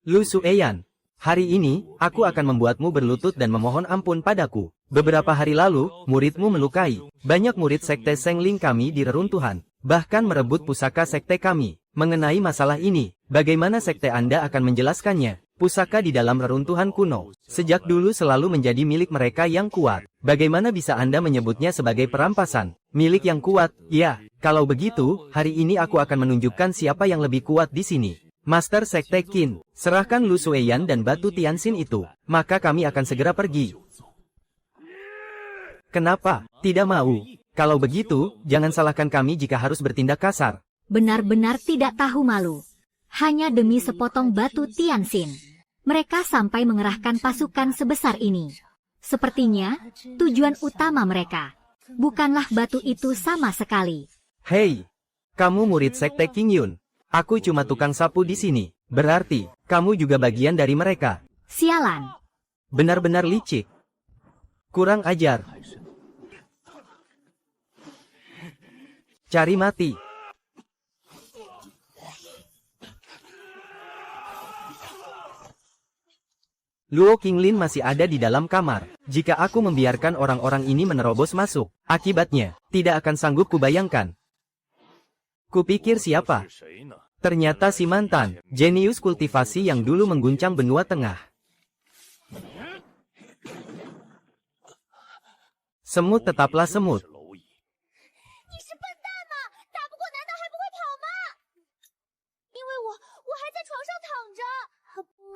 Speaker 1: Lu Sueyan, hari ini, aku akan membuatmu berlutut dan memohon ampun padaku. Beberapa hari lalu, muridmu melukai banyak murid sekte Shengling kami di reruntuhan, bahkan merebut pusaka sekte kami. Mengenai masalah ini, bagaimana sekte Anda akan menjelaskannya? Pusaka di dalam reruntuhan kuno, sejak dulu selalu menjadi milik mereka yang kuat. Bagaimana bisa Anda menyebutnya sebagai perampasan? Milik yang kuat, ya. Kalau begitu, hari ini aku akan menunjukkan siapa yang lebih kuat di sini. Master Sekte Qin, serahkan Lu Sueyan dan batu Tianxin itu, maka kami akan segera pergi. Kenapa? Tidak mau. Kalau begitu, jangan salahkan kami jika harus bertindak kasar.
Speaker 2: Benar-benar tidak tahu malu. Hanya demi sepotong batu Tianxin. Mereka sampai mengerahkan pasukan sebesar ini. Sepertinya, tujuan utama mereka bukanlah batu itu sama sekali.
Speaker 1: Hei, kamu murid Sekte Qingyun. Aku cuma tukang sapu di sini. Berarti, kamu juga bagian dari mereka.
Speaker 2: Sialan.
Speaker 1: Benar-benar licik. Kurang ajar. Cari mati. Luo Qinglin masih ada di dalam kamar. Jika aku membiarkan orang-orang ini menerobos masuk, akibatnya, tidak akan sanggup kubayangkan. Kupikir siapa? Ternyata si mantan, jenius kultivasi yang dulu mengguncang benua tengah. Semut tetaplah semut.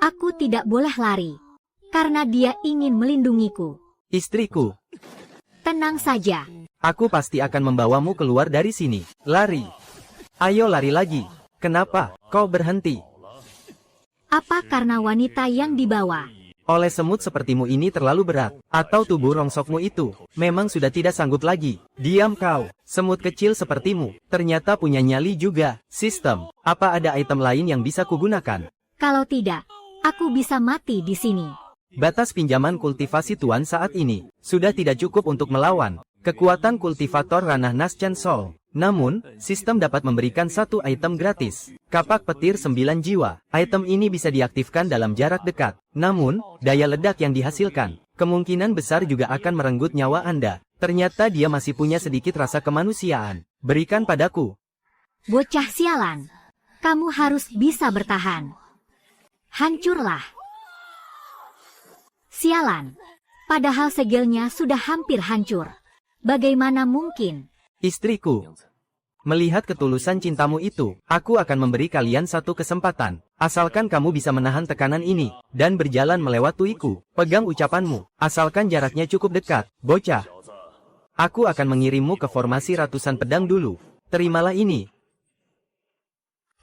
Speaker 2: Aku tidak boleh lari. Karena dia ingin melindungiku.
Speaker 1: Istriku.
Speaker 2: Tenang saja.
Speaker 1: Aku pasti akan membawamu keluar dari sini. Lari. Ayo lari lagi. Kenapa kau berhenti?
Speaker 2: Apa karena wanita yang dibawa?
Speaker 1: Oleh semut sepertimu ini terlalu berat. Atau tubuh rongsokmu itu memang sudah tidak sanggup lagi. Diam kau. Semut kecil sepertimu ternyata punya nyali juga. Sistem. Apa ada item lain yang bisa kugunakan?
Speaker 2: Kalau tidak, aku bisa mati di sini.
Speaker 1: Batas pinjaman kultivasi Tuan saat ini sudah tidak cukup untuk melawan kekuatan kultivator ranah Naschensol. Namun, sistem dapat memberikan satu item gratis. Kapak petir 9 jiwa. Item ini bisa diaktifkan dalam jarak dekat. Namun, daya ledak yang dihasilkan kemungkinan besar juga akan merenggut nyawa Anda. Ternyata dia masih punya sedikit rasa kemanusiaan. Berikan padaku.
Speaker 2: Bocah sialan. Kamu harus bisa bertahan. Hancurlah. Sialan. Padahal segelnya sudah hampir hancur. Bagaimana mungkin?
Speaker 1: Istriku. Melihat ketulusan cintamu itu, aku akan memberi kalian satu kesempatan. Asalkan kamu bisa menahan tekanan ini, dan berjalan melewatiku. Pegang ucapanmu, asalkan jaraknya cukup dekat, bocah. Aku akan mengirimmu ke formasi ratusan pedang dulu. Terimalah ini.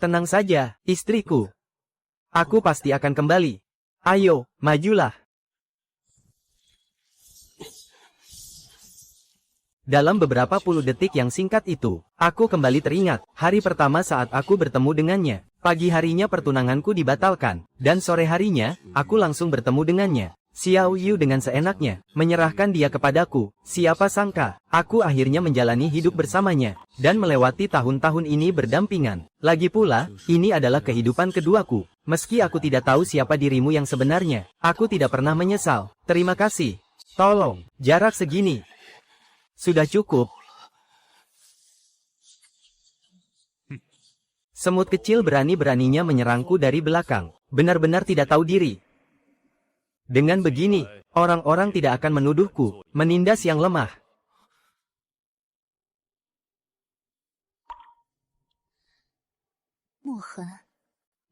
Speaker 1: Tenang saja, istriku. Aku pasti akan kembali. Ayo, majulah. Dalam beberapa puluh detik yang singkat itu, aku kembali teringat, hari pertama saat aku bertemu dengannya. Pagi harinya pertunanganku dibatalkan, dan sore harinya, aku langsung bertemu dengannya. Xiao Yu dengan seenaknya, menyerahkan dia kepadaku. Siapa sangka, aku akhirnya menjalani hidup bersamanya, dan melewati tahun-tahun ini berdampingan. Lagi pula, ini adalah kehidupan keduaku. Meski aku tidak tahu siapa dirimu yang sebenarnya, aku tidak pernah menyesal. Terima kasih. Tolong, jarak segini. Sudah cukup. Semut kecil berani-beraninya menyerangku dari belakang. Benar-benar tidak tahu diri. Dengan begini, orang-orang tidak akan menuduhku menindas yang lemah.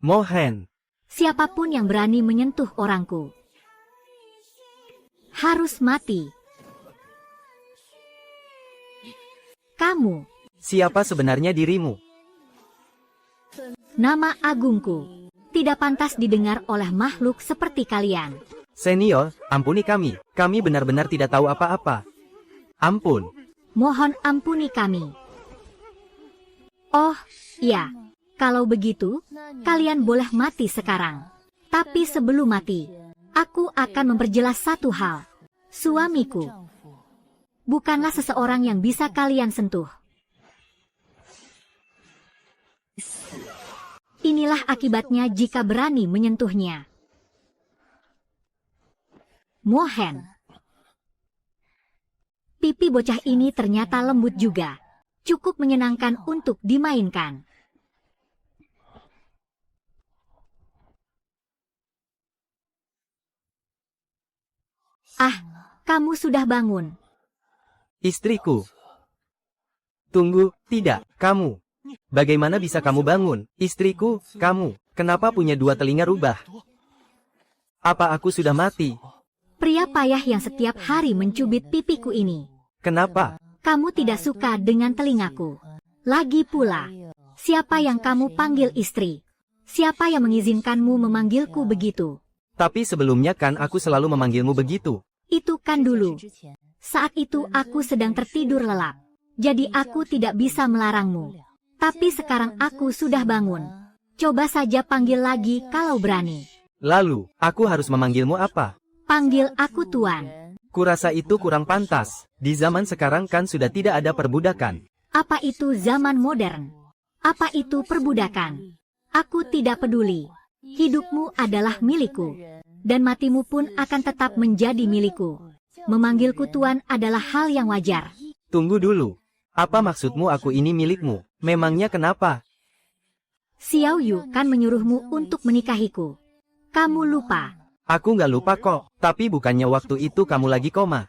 Speaker 1: Mohen.
Speaker 2: Siapapun yang berani menyentuh orangku harus mati. Kamu.
Speaker 1: Siapa sebenarnya dirimu?
Speaker 2: Nama agungku tidak pantas didengar oleh makhluk seperti kalian.
Speaker 1: Senior, ampuni kami. Kami benar-benar tidak tahu apa-apa. Ampun.
Speaker 2: Mohon ampuni kami. Oh, iya. Kalau begitu, kalian boleh mati sekarang. Tapi sebelum mati, aku akan memperjelas satu hal. Suamiku bukanlah seseorang yang bisa kalian sentuh. Inilah akibatnya jika berani menyentuhnya. Mohen. Pipi bocah ini ternyata lembut juga. Cukup menyenangkan untuk dimainkan. Ah, kamu sudah bangun.
Speaker 1: Istriku. Tunggu, tidak, kamu. Bagaimana bisa kamu bangun? Istriku, kamu, kenapa punya dua telinga rubah? Apa aku sudah mati?
Speaker 2: Pria payah yang setiap hari mencubit pipiku ini.
Speaker 1: Kenapa?
Speaker 2: Kamu tidak suka dengan telingaku. Lagi pula, siapa yang kamu panggil istri? Siapa yang mengizinkanmu memanggilku begitu?
Speaker 1: Tapi sebelumnya kan aku selalu memanggilmu begitu.
Speaker 2: Itu kan dulu. Saat itu aku sedang tertidur lelap. Jadi aku tidak bisa melarangmu. Tapi sekarang aku sudah bangun. Coba saja panggil lagi kalau berani.
Speaker 1: Lalu, aku harus memanggilmu apa?
Speaker 2: Panggil aku Tuan.
Speaker 1: Kurasa itu kurang pantas. Di zaman sekarang kan sudah tidak ada perbudakan.
Speaker 2: Apa itu zaman modern? Apa itu perbudakan? Aku tidak peduli. Hidupmu adalah milikku. Dan matimu pun akan tetap menjadi milikku. Memanggilku Tuan adalah hal yang wajar.
Speaker 1: Tunggu dulu. Apa maksudmu aku ini milikmu? Memangnya kenapa?
Speaker 2: Xiao Yu kan menyuruhmu untuk menikahiku. Kamu lupa.
Speaker 1: Aku nggak lupa kok. Tapi bukannya waktu itu kamu lagi koma.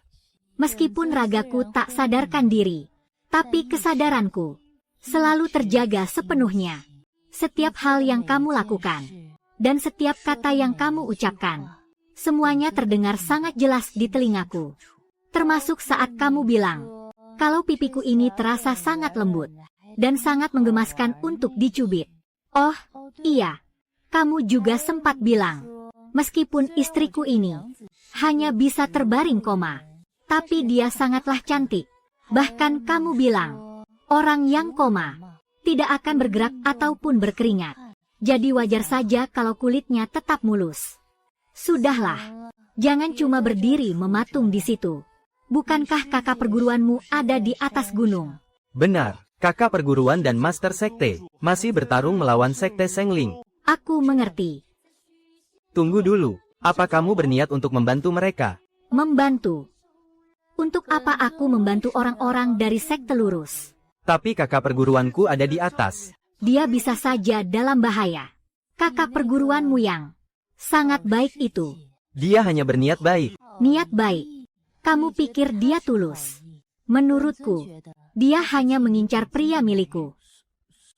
Speaker 2: Meskipun ragaku tak sadarkan diri. Tapi kesadaranku selalu terjaga sepenuhnya. Setiap hal yang kamu lakukan. Dan setiap kata yang kamu ucapkan. Semuanya terdengar sangat jelas di telingaku. Termasuk saat kamu bilang, kalau pipiku ini terasa sangat lembut, dan sangat menggemaskan untuk dicubit. Oh, iya. Kamu juga sempat bilang, meskipun istriku ini hanya bisa terbaring koma, tapi dia sangatlah cantik. Bahkan kamu bilang, orang yang koma tidak akan bergerak ataupun berkeringat. Jadi wajar saja kalau kulitnya tetap mulus. Sudahlah, jangan cuma berdiri mematung di situ. Bukankah kakak perguruanmu ada di atas gunung?
Speaker 1: Benar, kakak perguruan dan master sekte masih bertarung melawan sekte Sengling.
Speaker 2: Aku mengerti.
Speaker 1: Tunggu dulu, apa kamu berniat untuk membantu mereka?
Speaker 2: Membantu? Untuk apa aku membantu orang-orang dari sekte lurus?
Speaker 1: Tapi kakak perguruanku ada di atas.
Speaker 2: Dia bisa saja dalam bahaya. Kakak perguruanmu yang sangat baik itu.
Speaker 1: Dia hanya berniat baik.
Speaker 2: Niat baik. Kamu pikir dia tulus? Menurutku, Dia hanya mengincar pria milikku.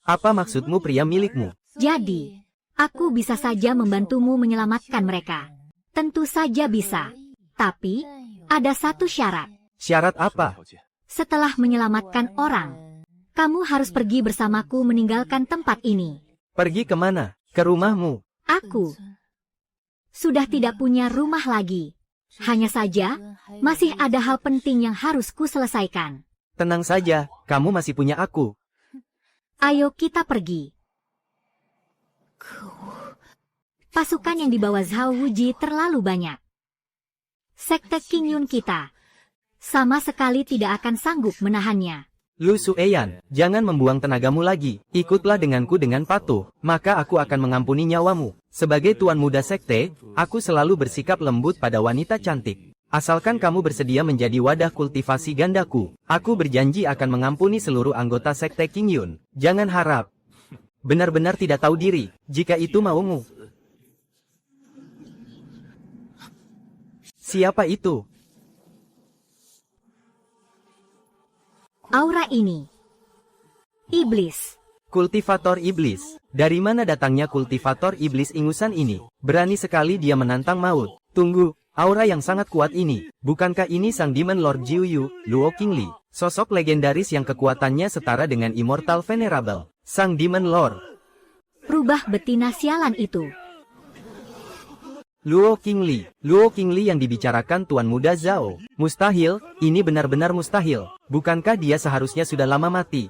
Speaker 1: Apa maksudmu pria milikmu?
Speaker 2: Jadi, aku bisa saja membantumu menyelamatkan mereka. Tentu saja bisa. Tapi, ada satu syarat.
Speaker 1: Syarat apa?
Speaker 2: Setelah menyelamatkan orang, kamu harus pergi bersamaku meninggalkan tempat ini.
Speaker 1: Pergi kemana? Ke rumahmu.
Speaker 2: Aku sudah tidak punya rumah lagi. Hanya saja, masih ada hal penting yang harus ku selesaikan.
Speaker 1: Tenang saja, kamu masih punya aku.
Speaker 2: Ayo kita pergi. Pasukan yang dibawa Zhao Wuji terlalu banyak. Sekte Qingyun kita sama sekali tidak akan sanggup menahannya.
Speaker 1: Lu Sueyan, jangan membuang tenagamu lagi. Ikutlah denganku dengan patuh, maka aku akan mengampuni nyawamu. Sebagai tuan muda sekte, aku selalu bersikap lembut pada wanita cantik. Asalkan kamu bersedia menjadi wadah kultivasi gandaku, aku berjanji akan mengampuni seluruh anggota sekte Qingyun. Jangan harap benar-benar tidak tahu diri, jika itu maumu. Siapa itu?
Speaker 2: Aura ini. Iblis.
Speaker 1: Kultivator iblis. Dari mana datangnya kultivator iblis ingusan ini? Berani sekali dia menantang maut. Tunggu, aura yang sangat kuat ini. Bukankah ini sang Demon Lord Jiuyu, Luo Qingli? Sosok legendaris yang kekuatannya setara dengan Immortal Venerable. Sang Demon Lord.
Speaker 2: Rubah betina sialan itu.
Speaker 1: Luo Qingli. Luo Qingli yang dibicarakan Tuan Muda Zhao. Mustahil, ini benar-benar mustahil. Bukankah dia seharusnya sudah lama mati?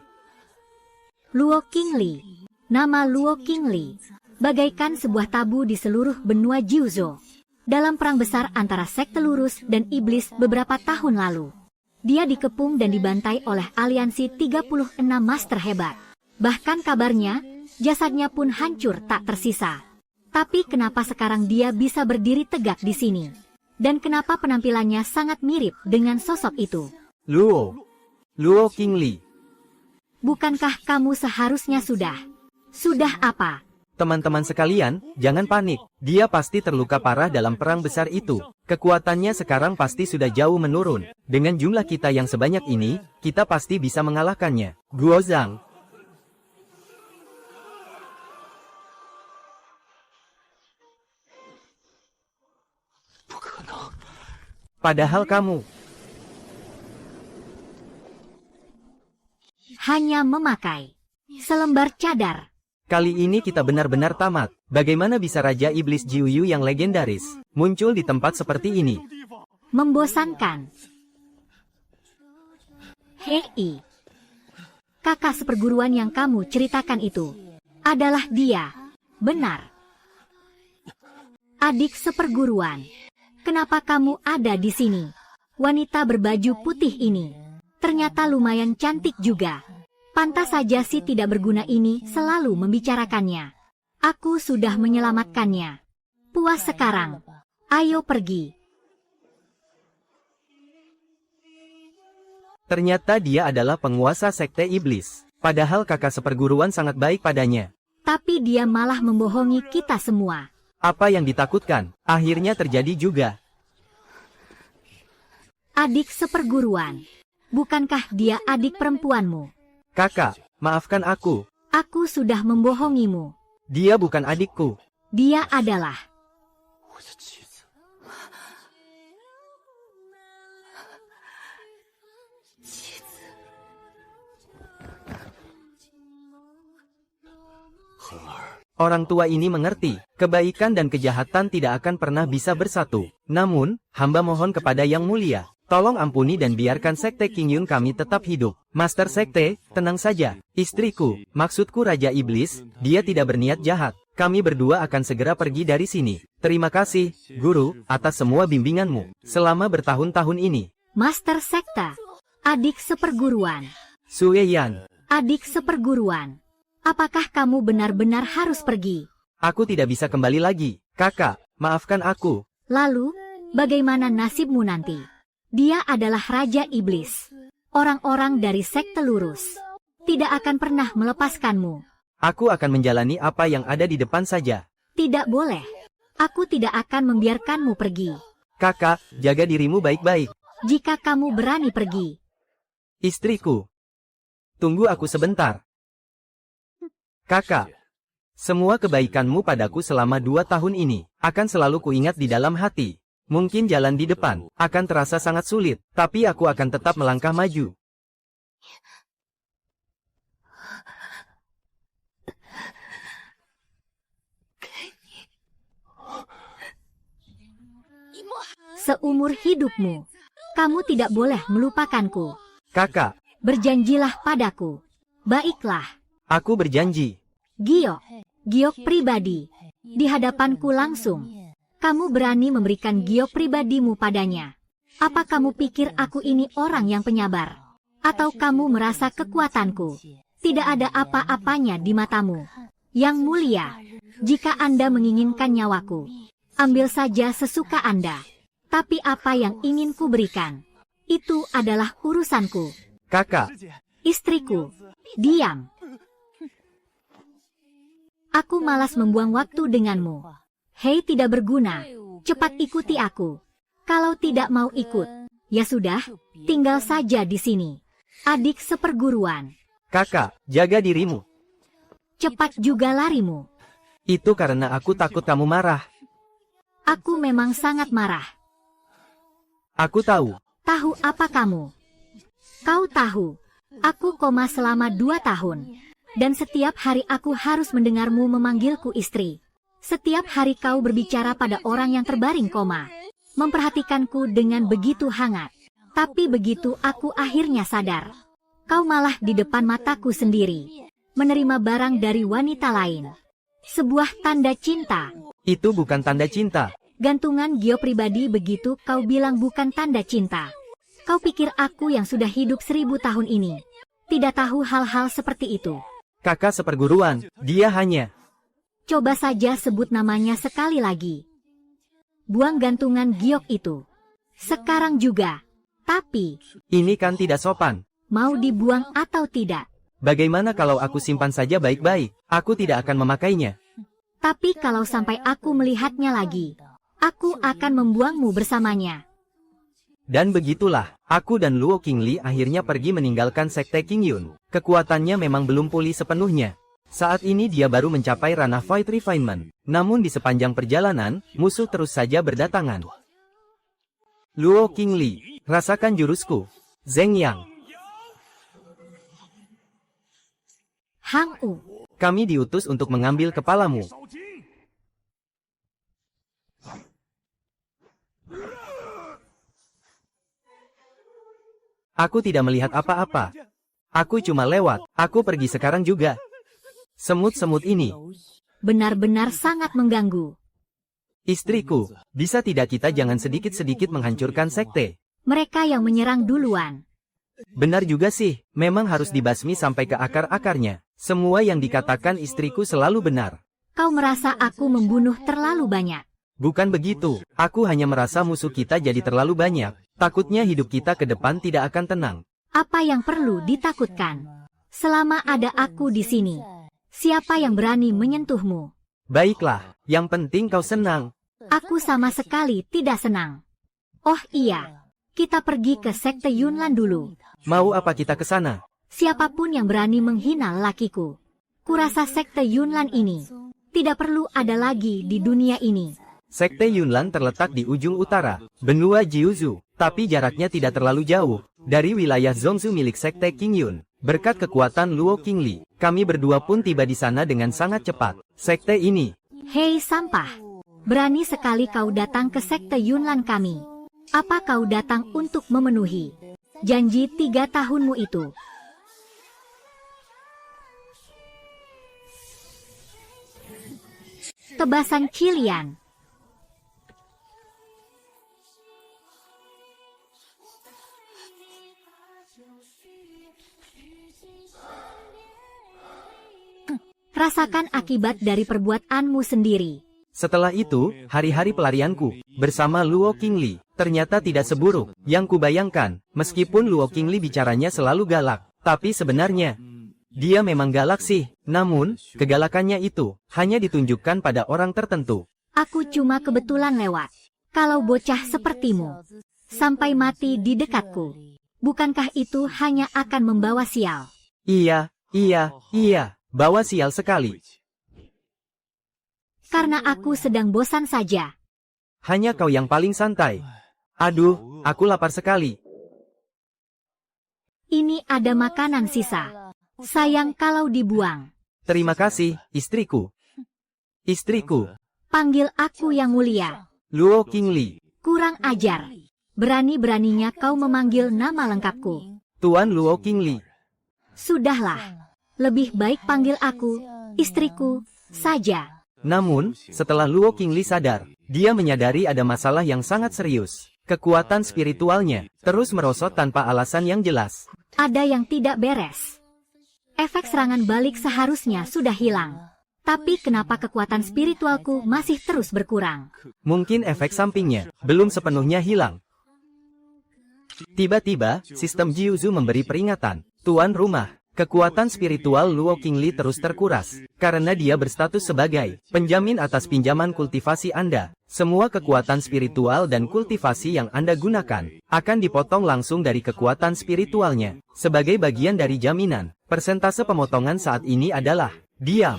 Speaker 2: Luo Qingli. Nama Luo Qingli bagaikan sebuah tabu di seluruh benua Jiuzhou. Dalam perang besar antara sekte lurus dan iblis beberapa tahun lalu, dia dikepung dan dibantai oleh aliansi 36 master hebat. Bahkan kabarnya, jasadnya pun hancur tak tersisa. Tapi kenapa sekarang dia bisa berdiri tegak di sini? Dan kenapa penampilannya sangat mirip dengan sosok itu?
Speaker 1: Luo Qingli.
Speaker 2: Bukankah kamu seharusnya sudah apa?
Speaker 1: Teman-teman sekalian, jangan panik. Dia pasti terluka parah dalam perang besar itu. Kekuatannya sekarang pasti sudah jauh menurun. Dengan jumlah kita yang sebanyak ini, kita pasti bisa mengalahkannya. Guozhang. Padahal kamu
Speaker 2: hanya memakai selembar cadar.
Speaker 1: Kali ini kita benar-benar tamat. Bagaimana bisa Raja Iblis Jiuyu yang legendaris muncul di tempat seperti ini?
Speaker 2: Membosankan. Hei, kakak seperguruan yang kamu ceritakan itu adalah dia. Benar. Adik seperguruan. Kenapa kamu ada di sini? Wanita berbaju putih ini ternyata lumayan cantik juga. Pantas saja si tidak berguna ini selalu membicarakannya. Aku sudah menyelamatkannya. Puas sekarang. Ayo pergi.
Speaker 1: Ternyata dia adalah penguasa sekte iblis. Padahal kakak seperguruan sangat baik padanya.
Speaker 2: Tapi dia malah membohongi kita semua.
Speaker 1: Apa yang ditakutkan, akhirnya terjadi juga.
Speaker 2: Adik seperguruan. Bukankah dia adik perempuanmu?
Speaker 1: Kakak, maafkan aku.
Speaker 2: Aku sudah membohongimu.
Speaker 1: Dia bukan adikku.
Speaker 2: Dia adalah.
Speaker 1: Orang tua ini mengerti, kebaikan dan kejahatan tidak akan pernah bisa bersatu. Namun, hamba mohon kepada Yang Mulia, tolong ampuni dan biarkan sekte Qingyun kami tetap hidup. Master sekte, tenang saja. Istriku, maksudku Raja Iblis, dia tidak berniat jahat. Kami berdua akan segera pergi dari sini. Terima kasih, Guru, atas semua bimbinganmu selama bertahun-tahun ini.
Speaker 2: Master sekte, adik seperguruan.
Speaker 1: Sueyan,
Speaker 2: Adik seperguruan. Apakah kamu benar-benar harus pergi?
Speaker 1: aku tidak bisa kembali lagi. Kakak, maafkan aku.
Speaker 2: Lalu, bagaimana nasibmu nanti? Dia adalah Raja Iblis. Orang-orang dari sekte lurus tidak akan pernah melepaskanmu.
Speaker 1: Aku akan menjalani apa yang ada di depan saja.
Speaker 2: Tidak boleh. Aku tidak akan membiarkanmu pergi.
Speaker 1: Kakak, jaga dirimu baik-baik.
Speaker 2: Jika kamu berani pergi,
Speaker 1: Istriku, Tunggu aku sebentar. Kakak, semua kebaikanmu padaku selama 2 tahun ini akan selalu kuingat di dalam hati. Mungkin jalan di depan akan terasa sangat sulit, tapi aku akan tetap melangkah maju.
Speaker 2: Seumur hidupmu, kamu tidak boleh melupakanku.
Speaker 1: Kakak,
Speaker 2: Berjanjilah padaku. Baiklah.
Speaker 1: aku berjanji.
Speaker 2: Giok pribadi. Di hadapanku langsung. Kamu berani memberikan giok pribadimu padanya. Apa kamu pikir aku ini orang yang penyabar? Atau kamu merasa kekuatanku tidak ada apa-apanya di matamu? Yang mulia, jika Anda menginginkan nyawaku, ambil saja sesuka Anda. Tapi apa yang ingin ku berikan, itu adalah urusanku.
Speaker 1: Kakak,
Speaker 2: Istriku, diam. Aku malas membuang waktu denganmu. Hei, tidak berguna. Cepat ikuti aku. Kalau tidak mau ikut, ya sudah, tinggal saja di sini. Adik seperguruan.
Speaker 1: kakak, jaga dirimu.
Speaker 2: Cepat juga larimu.
Speaker 1: Itu karena aku takut kamu marah.
Speaker 2: Aku memang sangat marah.
Speaker 1: Aku tahu.
Speaker 2: Tahu apa kamu? Kau tahu, aku koma selama 2 tahun. Dan setiap hari aku harus mendengarmu memanggilku istri. Setiap hari kau berbicara pada orang yang terbaring koma. Memperhatikanku dengan begitu hangat. Tapi begitu aku akhirnya sadar, kau malah di depan mataku sendiri menerima barang dari wanita lain. Sebuah tanda cinta.
Speaker 1: Itu bukan tanda cinta.
Speaker 2: Gantungan giok pribadi begitu kau bilang bukan tanda cinta. Kau pikir aku yang sudah hidup 1000 tahun ini tidak tahu hal-hal seperti itu?
Speaker 1: Kakak seperguruan, dia hanya...
Speaker 2: Coba saja sebut namanya sekali lagi. Buang gantungan giok itu. Sekarang juga. Tapi,
Speaker 1: Ini kan tidak sopan.
Speaker 2: mau dibuang atau tidak?
Speaker 1: Bagaimana kalau aku simpan saja baik-baik? Aku tidak akan memakainya.
Speaker 2: Tapi kalau sampai aku melihatnya lagi, aku akan membuangmu bersamanya.
Speaker 1: Dan begitulah, aku dan Luo Qingli akhirnya pergi meninggalkan Sekte Qingyun. Kekuatannya memang belum pulih sepenuhnya. Saat ini dia baru mencapai ranah Void Refinement. Namun di sepanjang perjalanan, musuh terus saja berdatangan. Luo Qingli, rasakan jurusku. Zheng Yang.
Speaker 2: Hang U,
Speaker 1: Kami diutus untuk mengambil kepalamu. Aku tidak melihat apa-apa. Aku cuma lewat. Aku pergi sekarang juga. Semut-semut ini.
Speaker 2: benar-benar sangat mengganggu.
Speaker 1: Istriku, bisa tidak kita jangan sedikit-sedikit menghancurkan sekte?
Speaker 2: Mereka yang menyerang duluan.
Speaker 1: Benar juga sih, memang harus dibasmi sampai ke akar-akarnya. Semua yang dikatakan istriku selalu benar.
Speaker 2: Kau merasa aku membunuh terlalu banyak.
Speaker 1: Bukan begitu, aku hanya merasa musuh kita jadi terlalu banyak. Takutnya hidup kita ke depan tidak akan tenang.
Speaker 2: Apa yang perlu ditakutkan? Selama ada aku di sini, siapa yang berani menyentuhmu?
Speaker 1: Baiklah, yang penting kau senang.
Speaker 2: Aku sama sekali tidak senang. Oh iya, kita pergi ke Sekte Yunlan dulu.
Speaker 1: Mau apa kita ke sana?
Speaker 2: Siapapun yang berani menghina lakiku, kurasa Sekte Yunlan ini tidak perlu ada lagi di dunia ini.
Speaker 1: Sekte Yunlan terletak di ujung utara, benua Jiuzhou, tapi jaraknya tidak terlalu jauh dari wilayah Zhongzhou milik Sekte Qingyun. Berkat kekuatan Luo Qingli, kami berdua pun tiba di sana dengan sangat cepat. Sekte ini,
Speaker 2: Hei sampah, berani sekali kau datang ke Sekte Yunlan kami. Apa kau datang untuk memenuhi janji 3 tahunmu itu? Tebasan Qilian. Rasakan akibat dari perbuatanmu sendiri.
Speaker 1: setelah itu, hari-hari pelarianku bersama Luo Qingli ternyata tidak seburuk yang kubayangkan. Meskipun Luo Qingli bicaranya selalu galak, tapi sebenarnya dia memang galak sih. Namun, kegalakannya itu hanya ditunjukkan pada orang tertentu.
Speaker 2: Aku cuma kebetulan lewat. Kalau bocah sepertimu sampai mati di dekatku, bukankah itu hanya akan membawa sial?
Speaker 1: Iya, bawa sial sekali.
Speaker 2: Karena aku sedang bosan saja.
Speaker 1: Hanya kau yang paling santai. Aduh, aku lapar sekali.
Speaker 2: Ini ada makanan sisa. Sayang kalau dibuang.
Speaker 1: Terima kasih, istriku. Istriku,
Speaker 2: Panggil aku yang mulia.
Speaker 1: Luo Qingli.
Speaker 2: Kurang ajar. Berani-beraninya kau memanggil nama lengkapku.
Speaker 1: Tuan Luo Qingli.
Speaker 2: Sudahlah. Lebih baik panggil aku, istriku, saja.
Speaker 1: Namun, setelah Luo Qingli sadar, dia menyadari ada masalah yang sangat serius. Kekuatan spiritualnya terus merosot tanpa alasan yang jelas.
Speaker 2: Ada yang tidak beres. Efek serangan balik seharusnya sudah hilang. Tapi kenapa kekuatan spiritualku masih terus berkurang?
Speaker 1: Mungkin efek sampingnya belum sepenuhnya hilang. Tiba-tiba, sistem Jiuzu memberi peringatan. Tuan rumah, kekuatan spiritual Luo Qingli terus terkuras. Karena dia berstatus sebagai penjamin atas pinjaman kultivasi Anda. Semua kekuatan spiritual dan kultivasi yang Anda gunakan akan dipotong langsung dari kekuatan spiritualnya. Sebagai bagian dari jaminan, persentase pemotongan saat ini adalah diam.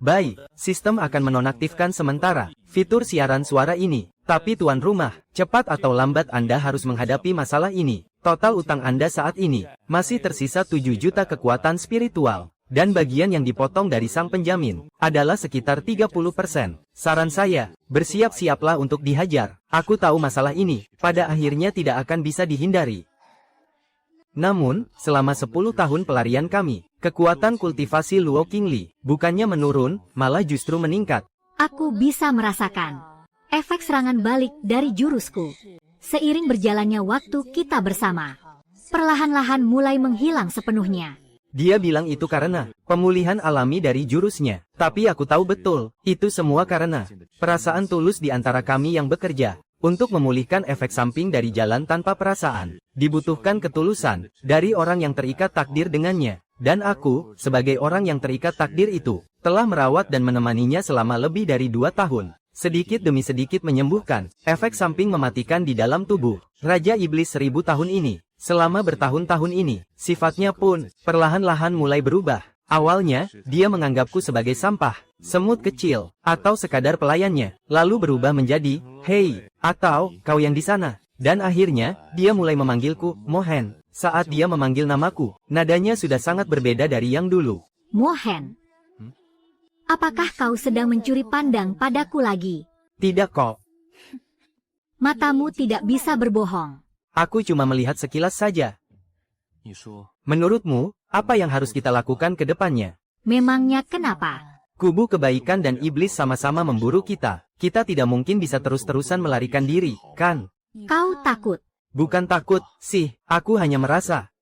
Speaker 1: Baik, sistem akan menonaktifkan sementara fitur siaran suara ini. Tapi tuan rumah, cepat atau lambat Anda harus menghadapi masalah ini. Total utang Anda saat ini masih tersisa 7 juta kekuatan spiritual. Dan bagian yang dipotong dari sang penjamin adalah sekitar 30%. Saran saya, bersiap-siaplah untuk dihajar. Aku tahu masalah ini pada akhirnya tidak akan bisa dihindari. Namun, selama 10 tahun pelarian kami, kekuatan kultivasi Luo Qingli bukannya menurun, malah justru meningkat.
Speaker 2: Aku bisa merasakan efek serangan balik dari jurusku. Seiring berjalannya waktu kita bersama, perlahan-lahan mulai menghilang sepenuhnya.
Speaker 1: Dia bilang itu karena pemulihan alami dari jurusnya. Tapi aku tahu betul, itu semua karena perasaan tulus di antara kami yang bekerja. Untuk memulihkan efek samping dari jalan tanpa perasaan, dibutuhkan ketulusan dari orang yang terikat takdir dengannya. Dan aku, sebagai orang yang terikat takdir itu, telah merawat dan menemaninya selama lebih dari 2 tahun. Sedikit demi sedikit menyembuhkan efek samping mematikan di dalam tubuh Raja Iblis 1000 tahun ini. Selama bertahun-tahun ini, sifatnya pun perlahan-lahan mulai berubah. Awalnya, dia menganggapku sebagai sampah, semut kecil, atau sekadar pelayannya, lalu berubah menjadi, "Hei," atau "Kau yang di sana." Dan akhirnya, dia mulai memanggilku, Mohen. Saat dia memanggil namaku, nadanya sudah sangat berbeda dari yang dulu.
Speaker 2: Mohen. Apakah kau sedang mencuri pandang padaku lagi?
Speaker 1: Tidak kok.
Speaker 2: Matamu tidak bisa berbohong.
Speaker 1: Aku cuma melihat sekilas saja. Menurutmu, apa yang harus kita lakukan ke depannya?
Speaker 2: Memangnya kenapa?
Speaker 1: Kubu kebaikan dan iblis sama-sama memburu kita. Kita tidak mungkin bisa terus-terusan melarikan diri, kan?
Speaker 2: Kau takut?
Speaker 1: Bukan takut, sih. Aku hanya merasa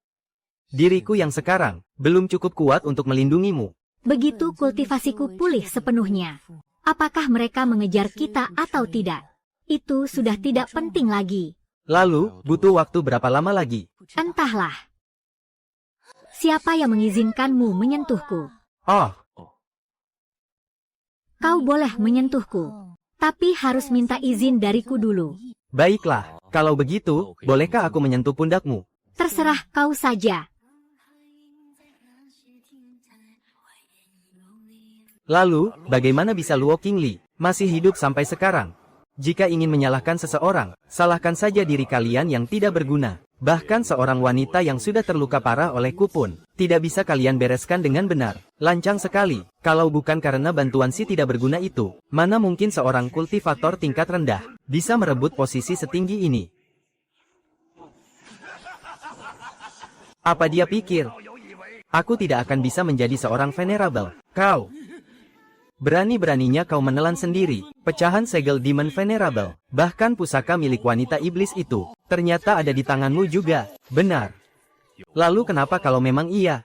Speaker 1: diriku yang sekarang belum cukup kuat untuk melindungimu.
Speaker 2: Begitu kultivasiku pulih sepenuhnya, apakah mereka mengejar kita atau tidak? Itu sudah tidak penting lagi.
Speaker 1: Lalu, butuh waktu berapa lama lagi?
Speaker 2: Entahlah. Siapa yang mengizinkanmu menyentuhku?
Speaker 1: Oh,
Speaker 2: Kau boleh menyentuhku, tapi harus minta izin dariku dulu.
Speaker 1: baiklah. Kalau begitu, bolehkah aku menyentuh pundakmu?
Speaker 2: Terserah kau saja.
Speaker 1: Lalu, bagaimana bisa Luo Qingli masih hidup sampai sekarang? Jika ingin menyalahkan seseorang, salahkan saja diri kalian yang tidak berguna. Bahkan seorang wanita yang sudah terluka parah oleh kupun, tidak bisa kalian bereskan dengan benar. Lancang sekali. Kalau bukan karena bantuan si tidak berguna itu, mana mungkin seorang kultivator tingkat rendah bisa merebut posisi setinggi ini? Apa dia pikir? Aku tidak akan bisa menjadi seorang venerable. Kau berani-beraninya kau menelan sendiri pecahan segel Demon Venerable. Bahkan pusaka milik wanita iblis itu ternyata ada di tanganmu juga. Benar. Lalu kenapa kalau memang iya?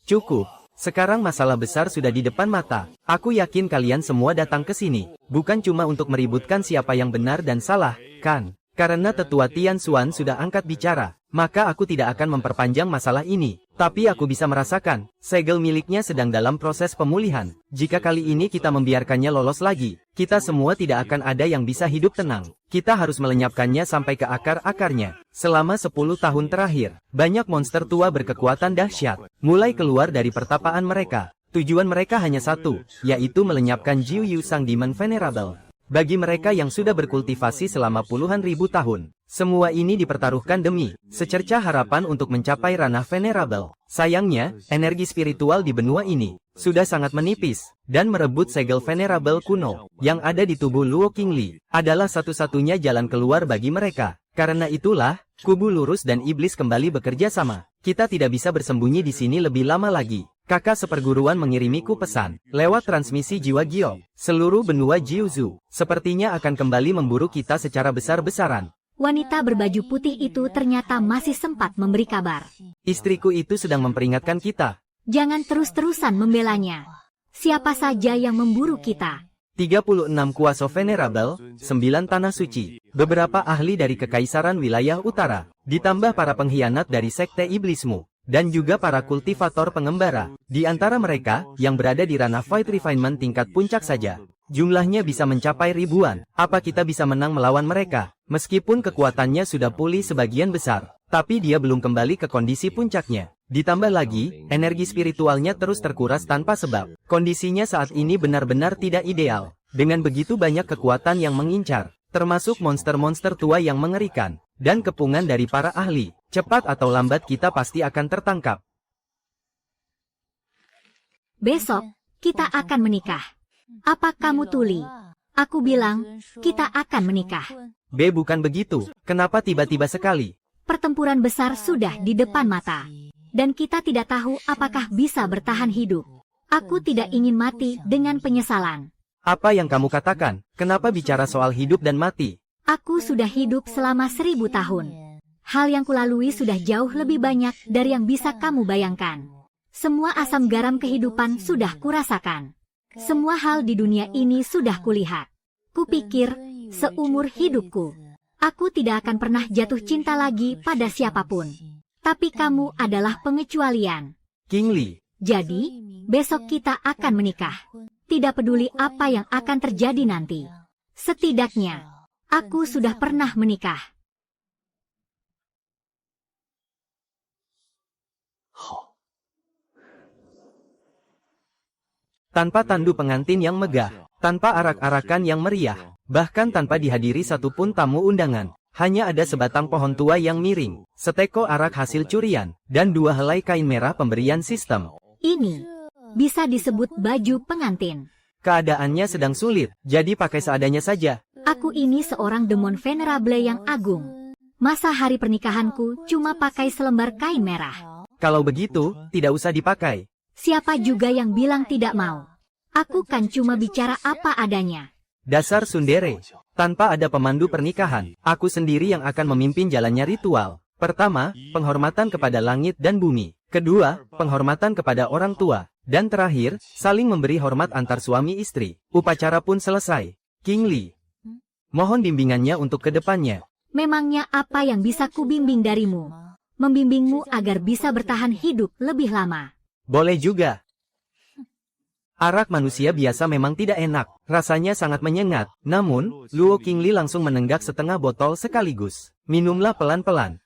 Speaker 1: Cukup. Sekarang masalah besar sudah di depan mata. Aku yakin kalian semua datang ke sini bukan cuma untuk meributkan siapa yang benar dan salah, kan? Karena tetua Tian Xuan sudah angkat bicara, maka aku tidak akan memperpanjang masalah ini. Tapi aku bisa merasakan, segel miliknya sedang dalam proses pemulihan. Jika kali ini kita membiarkannya lolos lagi, kita semua tidak akan ada yang bisa hidup tenang. Kita harus melenyapkannya sampai ke akar-akarnya. Selama 10 tahun terakhir, banyak monster tua berkekuatan dahsyat mulai keluar dari pertapaan mereka. Tujuan mereka hanya satu, yaitu melenyapkan Jiu Yu Sang Demon Venerable. Bagi mereka yang sudah berkultivasi selama puluhan ribu tahun, semua ini dipertaruhkan demi secercah harapan untuk mencapai ranah venerable. Sayangnya, energi spiritual di benua ini sudah sangat menipis, dan merebut segel venerable kuno yang ada di tubuh Luo Qingli adalah satu-satunya jalan keluar bagi mereka. Karena itulah, kubu lurus dan iblis kembali bekerja sama. Kita tidak bisa bersembunyi di sini lebih lama lagi. Kakak seperguruan mengirimiku pesan lewat transmisi jiwa Giok. Seluruh benua Jiuzu sepertinya akan kembali memburu kita secara besar-besaran.
Speaker 2: Wanita berbaju putih itu ternyata masih sempat memberi kabar.
Speaker 1: Istriku itu sedang memperingatkan kita.
Speaker 2: Jangan terus-terusan membelanya. Siapa saja yang memburu kita?
Speaker 1: 36 kuasa venerable, 9 tanah suci, beberapa ahli dari kekaisaran wilayah utara, ditambah para pengkhianat dari sekte iblismu, dan juga para kultivator pengembara. Di antara mereka, yang berada di ranah Fight Refinement tingkat puncak saja, jumlahnya bisa mencapai ribuan. Apa kita bisa menang melawan mereka? Meskipun kekuatannya sudah pulih sebagian besar, tapi dia belum kembali ke kondisi puncaknya. Ditambah lagi, energi spiritualnya terus terkuras tanpa sebab. Kondisinya saat ini benar-benar tidak ideal. Dengan begitu banyak kekuatan yang mengincar, termasuk monster-monster tua yang mengerikan, dan kepungan dari para ahli, cepat atau lambat kita pasti akan tertangkap.
Speaker 2: Besok, kita akan menikah. Apa kamu tuli? Aku bilang, kita akan menikah.
Speaker 1: B, bukan begitu. Kenapa tiba-tiba sekali?
Speaker 2: Pertempuran besar sudah di depan mata. Dan kita tidak tahu apakah bisa bertahan hidup. Aku tidak ingin mati dengan penyesalan.
Speaker 1: Apa yang kamu katakan? Kenapa bicara soal hidup dan mati?
Speaker 2: Aku sudah hidup selama 1000 tahun. Hal yang kulalui sudah jauh lebih banyak dari yang bisa kamu bayangkan. Semua asam garam kehidupan sudah kurasakan. Semua hal di dunia ini sudah kulihat. Kupikir, seumur hidupku, aku tidak akan pernah jatuh cinta lagi pada siapapun. Tapi kamu adalah pengecualian.
Speaker 1: Qingli.
Speaker 2: Jadi, besok kita akan menikah. Tidak peduli apa yang akan terjadi nanti. Setidaknya, aku sudah pernah menikah.
Speaker 1: Tanpa tandu pengantin yang megah, tanpa arak-arakan yang meriah, bahkan tanpa dihadiri satupun tamu undangan. Hanya ada sebatang pohon tua yang miring, seteko arak hasil curian, dan 2 helai kain merah pemberian sistem.
Speaker 2: Ini bisa disebut baju pengantin.
Speaker 1: Keadaannya sedang sulit, jadi pakai seadanya saja.
Speaker 2: Aku ini seorang demon venerable yang agung. Masa hari pernikahanku cuma pakai selembar kain merah.
Speaker 1: Kalau begitu, tidak usah dipakai.
Speaker 2: Siapa juga yang bilang tidak mau? Aku kan cuma bicara apa adanya.
Speaker 1: Dasar sundere. Tanpa ada pemandu pernikahan, aku sendiri yang akan memimpin jalannya ritual. Pertama, penghormatan kepada langit dan bumi. Kedua, penghormatan kepada orang tua. Dan terakhir, saling memberi hormat antar suami istri. Upacara pun selesai. Qingli, mohon bimbingannya untuk kedepannya.
Speaker 2: Memangnya apa yang bisa kubimbing darimu? Membimbingmu agar bisa bertahan hidup lebih lama.
Speaker 1: Boleh juga. Arak manusia biasa memang tidak enak, rasanya sangat menyengat. Namun, Luo Qingli langsung menenggak setengah botol sekaligus. Minumlah pelan-pelan.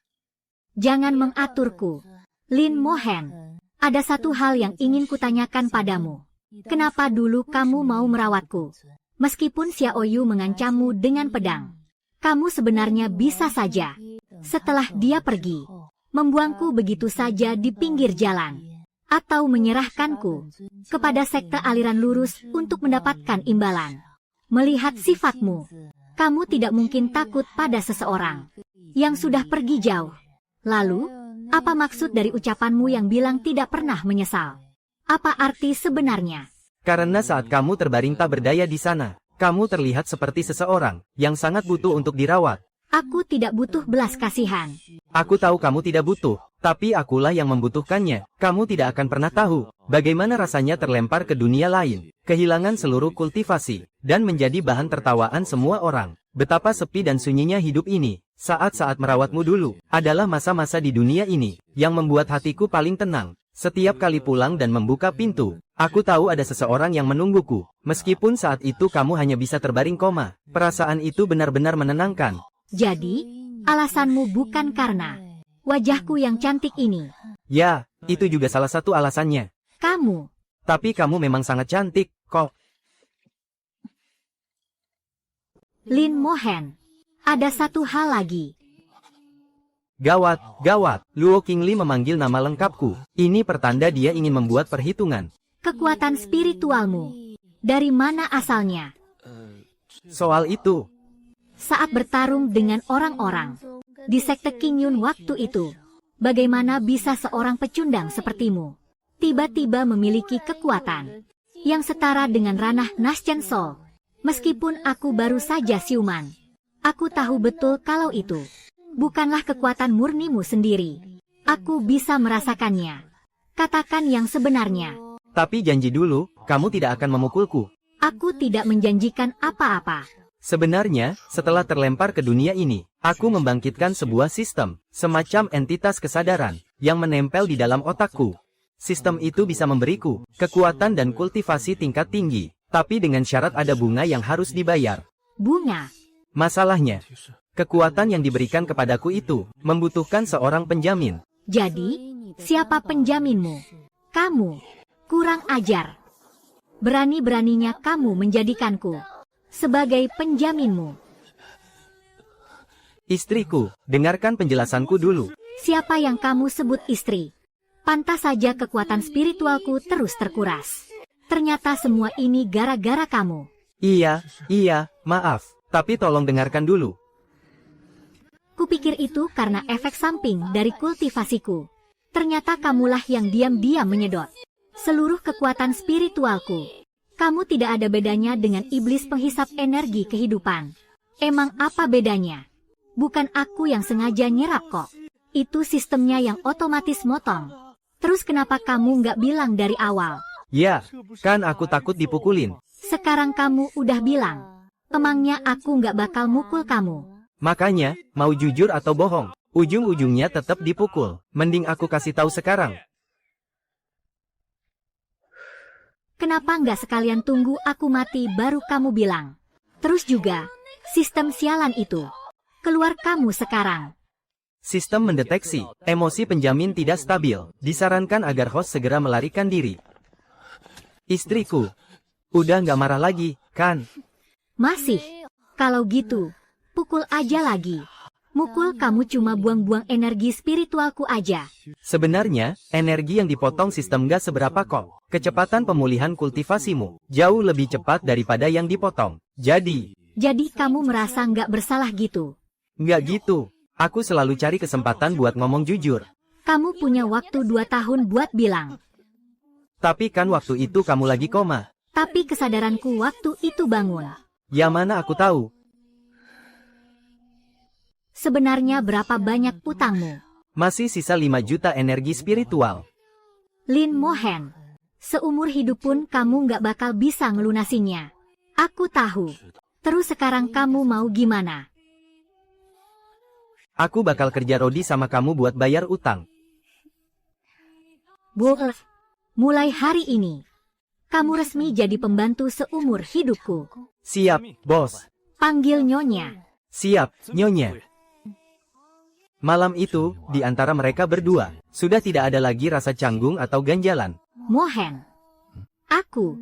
Speaker 2: Jangan mengaturku. Lin Mohen, ada satu hal yang ingin kutanyakan padamu. Kenapa dulu kamu mau merawatku? Meskipun Xiaoyu mengancammu dengan pedang, kamu sebenarnya bisa saja, setelah dia pergi, membuangku begitu saja di pinggir jalan. Atau menyerahkanku kepada sekte aliran lurus untuk mendapatkan imbalan. Melihat sifatmu, kamu tidak mungkin takut pada seseorang yang sudah pergi jauh. Lalu, apa maksud dari ucapanmu yang bilang tidak pernah menyesal? Apa arti sebenarnya?
Speaker 1: Karena saat kamu terbaring tak berdaya di sana, kamu terlihat seperti seseorang yang sangat butuh untuk dirawat.
Speaker 2: Aku tidak butuh belas kasihan.
Speaker 1: Aku tahu kamu tidak butuh, tapi akulah yang membutuhkannya. Kamu tidak akan pernah tahu bagaimana rasanya terlempar ke dunia lain, kehilangan seluruh kultivasi, dan menjadi bahan tertawaan semua orang. Betapa sepi dan sunyinya hidup ini. Saat-saat merawatmu dulu, adalah masa-masa di dunia ini, yang membuat hatiku paling tenang. Setiap kali pulang dan membuka pintu, aku tahu ada seseorang yang menungguku. Meskipun saat itu kamu hanya bisa terbaring koma, perasaan itu benar-benar menenangkan.
Speaker 2: Jadi, alasanmu bukan karena wajahku yang cantik ini.
Speaker 1: Ya, itu juga salah satu alasannya.
Speaker 2: Kamu,
Speaker 1: Tapi kamu memang sangat cantik, kok.
Speaker 2: Lin Mohen. Ada satu hal lagi.
Speaker 1: Gawat, gawat, Luo Qingli memanggil nama lengkapku. Ini pertanda dia ingin membuat perhitungan.
Speaker 2: Kekuatan spiritualmu. Dari mana asalnya?
Speaker 1: Soal itu,
Speaker 2: Saat bertarung dengan orang-orang di sekte Qingyun waktu itu, bagaimana bisa seorang pecundang sepertimu tiba-tiba memiliki kekuatan yang setara dengan ranah Naschen Soul? Meskipun aku baru saja siuman, aku tahu betul kalau itu bukanlah kekuatan murnimu sendiri. Aku bisa merasakannya. Katakan yang sebenarnya.
Speaker 1: tapi janji dulu, kamu tidak akan memukulku.
Speaker 2: Aku tidak menjanjikan apa-apa.
Speaker 1: Sebenarnya, setelah terlempar ke dunia ini, aku membangkitkan sebuah sistem, semacam entitas kesadaran, yang menempel di dalam otakku. Sistem itu bisa memberiku kekuatan dan kultivasi tingkat tinggi, tapi dengan syarat ada bunga yang harus dibayar.
Speaker 2: Bunga.
Speaker 1: Masalahnya, kekuatan yang diberikan kepadaku itu membutuhkan seorang penjamin.
Speaker 2: Jadi, siapa penjaminmu? Kamu. Kurang ajar. Berani-beraninya kamu menjadikanku sebagai penjaminmu.
Speaker 1: Istriku, dengarkan penjelasanku dulu.
Speaker 2: Siapa yang kamu sebut istri? Pantas saja kekuatan spiritualku terus terkuras. Ternyata semua ini gara-gara kamu.
Speaker 1: Iya, maaf, tapi tolong dengarkan dulu.
Speaker 2: Kupikir itu karena efek samping dari kultivasiku. Ternyata kamulah yang diam-diam menyedot seluruh kekuatan spiritualku. Kamu tidak ada bedanya dengan iblis penghisap energi kehidupan. Emang apa bedanya? Bukan aku yang sengaja nyerap kok. Itu sistemnya yang otomatis motong. Terus kenapa kamu nggak bilang dari awal?
Speaker 1: Ya, kan aku takut dipukulin.
Speaker 2: Sekarang kamu udah bilang. Emangnya aku nggak bakal mukul kamu?
Speaker 1: Makanya, mau jujur atau bohong, ujung-ujungnya tetap dipukul. Mending aku kasih tahu sekarang.
Speaker 2: Kenapa nggak sekalian tunggu aku mati baru kamu bilang? Terus juga, sistem sialan itu. Keluar kamu sekarang.
Speaker 1: Sistem mendeteksi emosi penjamin tidak stabil. Disarankan agar host segera melarikan diri. Istriku, udah nggak marah lagi, kan?
Speaker 2: Masih. Kalau gitu, pukul aja lagi. Mukul kamu cuma buang-buang energi spiritualku aja.
Speaker 1: Sebenarnya, energi yang dipotong sistem gak seberapa kok. Kecepatan pemulihan kultivasimu jauh lebih cepat daripada yang dipotong. Jadi
Speaker 2: kamu merasa nggak bersalah gitu?
Speaker 1: nggak gitu. Aku selalu cari kesempatan buat ngomong jujur.
Speaker 2: Kamu punya waktu 2 tahun buat bilang.
Speaker 1: Tapi kan waktu itu kamu lagi koma.
Speaker 2: Tapi kesadaranku waktu itu bangun.
Speaker 1: Ya mana aku tahu.
Speaker 2: Sebenarnya berapa banyak utangmu?
Speaker 1: Masih sisa 5 juta energi spiritual.
Speaker 2: Lin Mohen. Seumur hidup pun kamu nggak bakal bisa ngelunasinya. Aku tahu. Terus sekarang kamu mau gimana?
Speaker 1: Aku bakal kerja rodi sama kamu buat bayar utang.
Speaker 2: Boleh. Mulai hari ini, kamu resmi jadi pembantu seumur hidupku.
Speaker 1: Siap, bos.
Speaker 2: Panggil Nyonya.
Speaker 1: Siap, Nyonya. Malam itu, di antara mereka berdua, sudah tidak ada lagi rasa canggung atau ganjalan.
Speaker 2: Mohen. Aku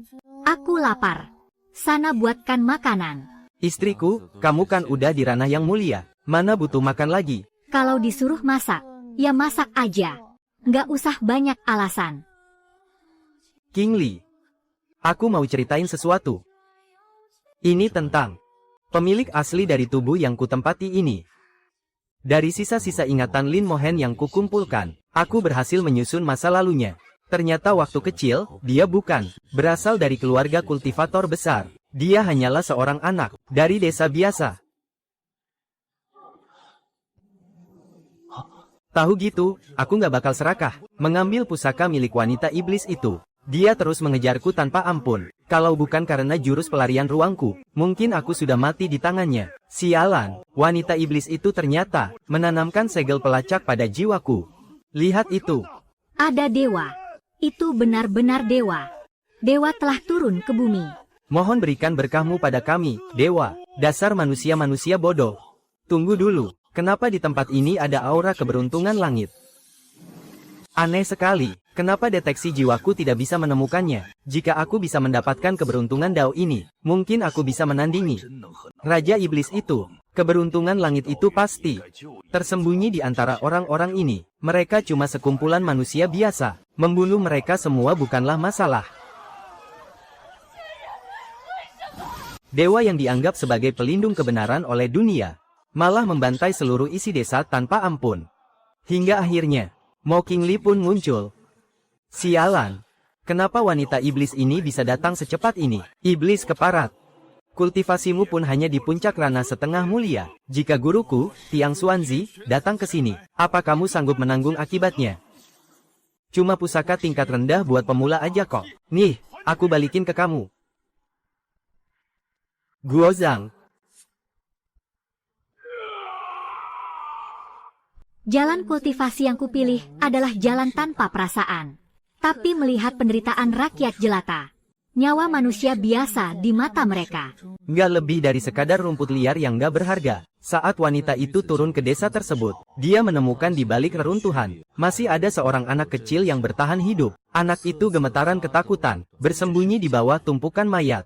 Speaker 2: lapar. Sana buatkan makanan.
Speaker 1: Istriku, kamu kan udah di ranah yang mulia. Mana butuh makan lagi?
Speaker 2: Kalau disuruh masak, ya masak aja. Nggak usah banyak alasan.
Speaker 1: Qingli, aku mau ceritain sesuatu. Ini tentang pemilik asli dari tubuh yang kutempati ini. Dari sisa-sisa ingatan Lin Mohen yang kukumpulkan, aku berhasil menyusun masa lalunya. Ternyata waktu kecil, dia bukan berasal dari keluarga kultivator besar. Dia hanyalah seorang anak dari desa biasa. Tahu gitu, aku nggak bakal serakah mengambil pusaka milik wanita iblis itu. Dia terus mengejarku tanpa ampun. Kalau bukan karena jurus pelarian ruangku, mungkin aku sudah mati di tangannya. Sialan, wanita iblis itu ternyata menanamkan segel pelacak pada jiwaku. Lihat itu.
Speaker 2: Ada dewa. Itu benar-benar dewa. Dewa telah turun ke bumi.
Speaker 1: Mohon berikan berkahmu pada kami, dewa. Dasar manusia-manusia bodoh. Tunggu dulu, kenapa di tempat ini ada aura keberuntungan langit? Aneh sekali, kenapa deteksi jiwaku tidak bisa menemukannya? Jika aku bisa mendapatkan keberuntungan Dao ini, mungkin aku bisa menandingi Raja Iblis itu. Keberuntungan langit itu pasti tersembunyi di antara orang-orang ini. Mereka cuma sekumpulan manusia biasa. Membunuh mereka semua bukanlah masalah. Dewa yang dianggap sebagai pelindung kebenaran oleh dunia, malah membantai seluruh isi desa tanpa ampun. Hingga akhirnya, Mo Qingli pun muncul. Sialan, kenapa wanita iblis ini bisa datang secepat ini? Iblis keparat. Kultivasimu pun hanya di puncak ranah setengah mulia. Jika guruku, Tiang Xuanzi, datang ke sini, apa kamu sanggup menanggung akibatnya? Cuma pusaka tingkat rendah buat pemula aja kok. Nih, aku balikin ke kamu. Guozhang.
Speaker 2: Jalan kultivasi yang kupilih adalah jalan tanpa perasaan. Tapi melihat penderitaan rakyat jelata. Nyawa manusia biasa di mata mereka.
Speaker 1: Nggak lebih dari sekadar rumput liar yang nggak berharga. Saat wanita itu turun ke desa tersebut, dia menemukan di balik reruntuhan, masih ada seorang anak kecil yang bertahan hidup. Anak itu gemetaran ketakutan, bersembunyi di bawah tumpukan mayat.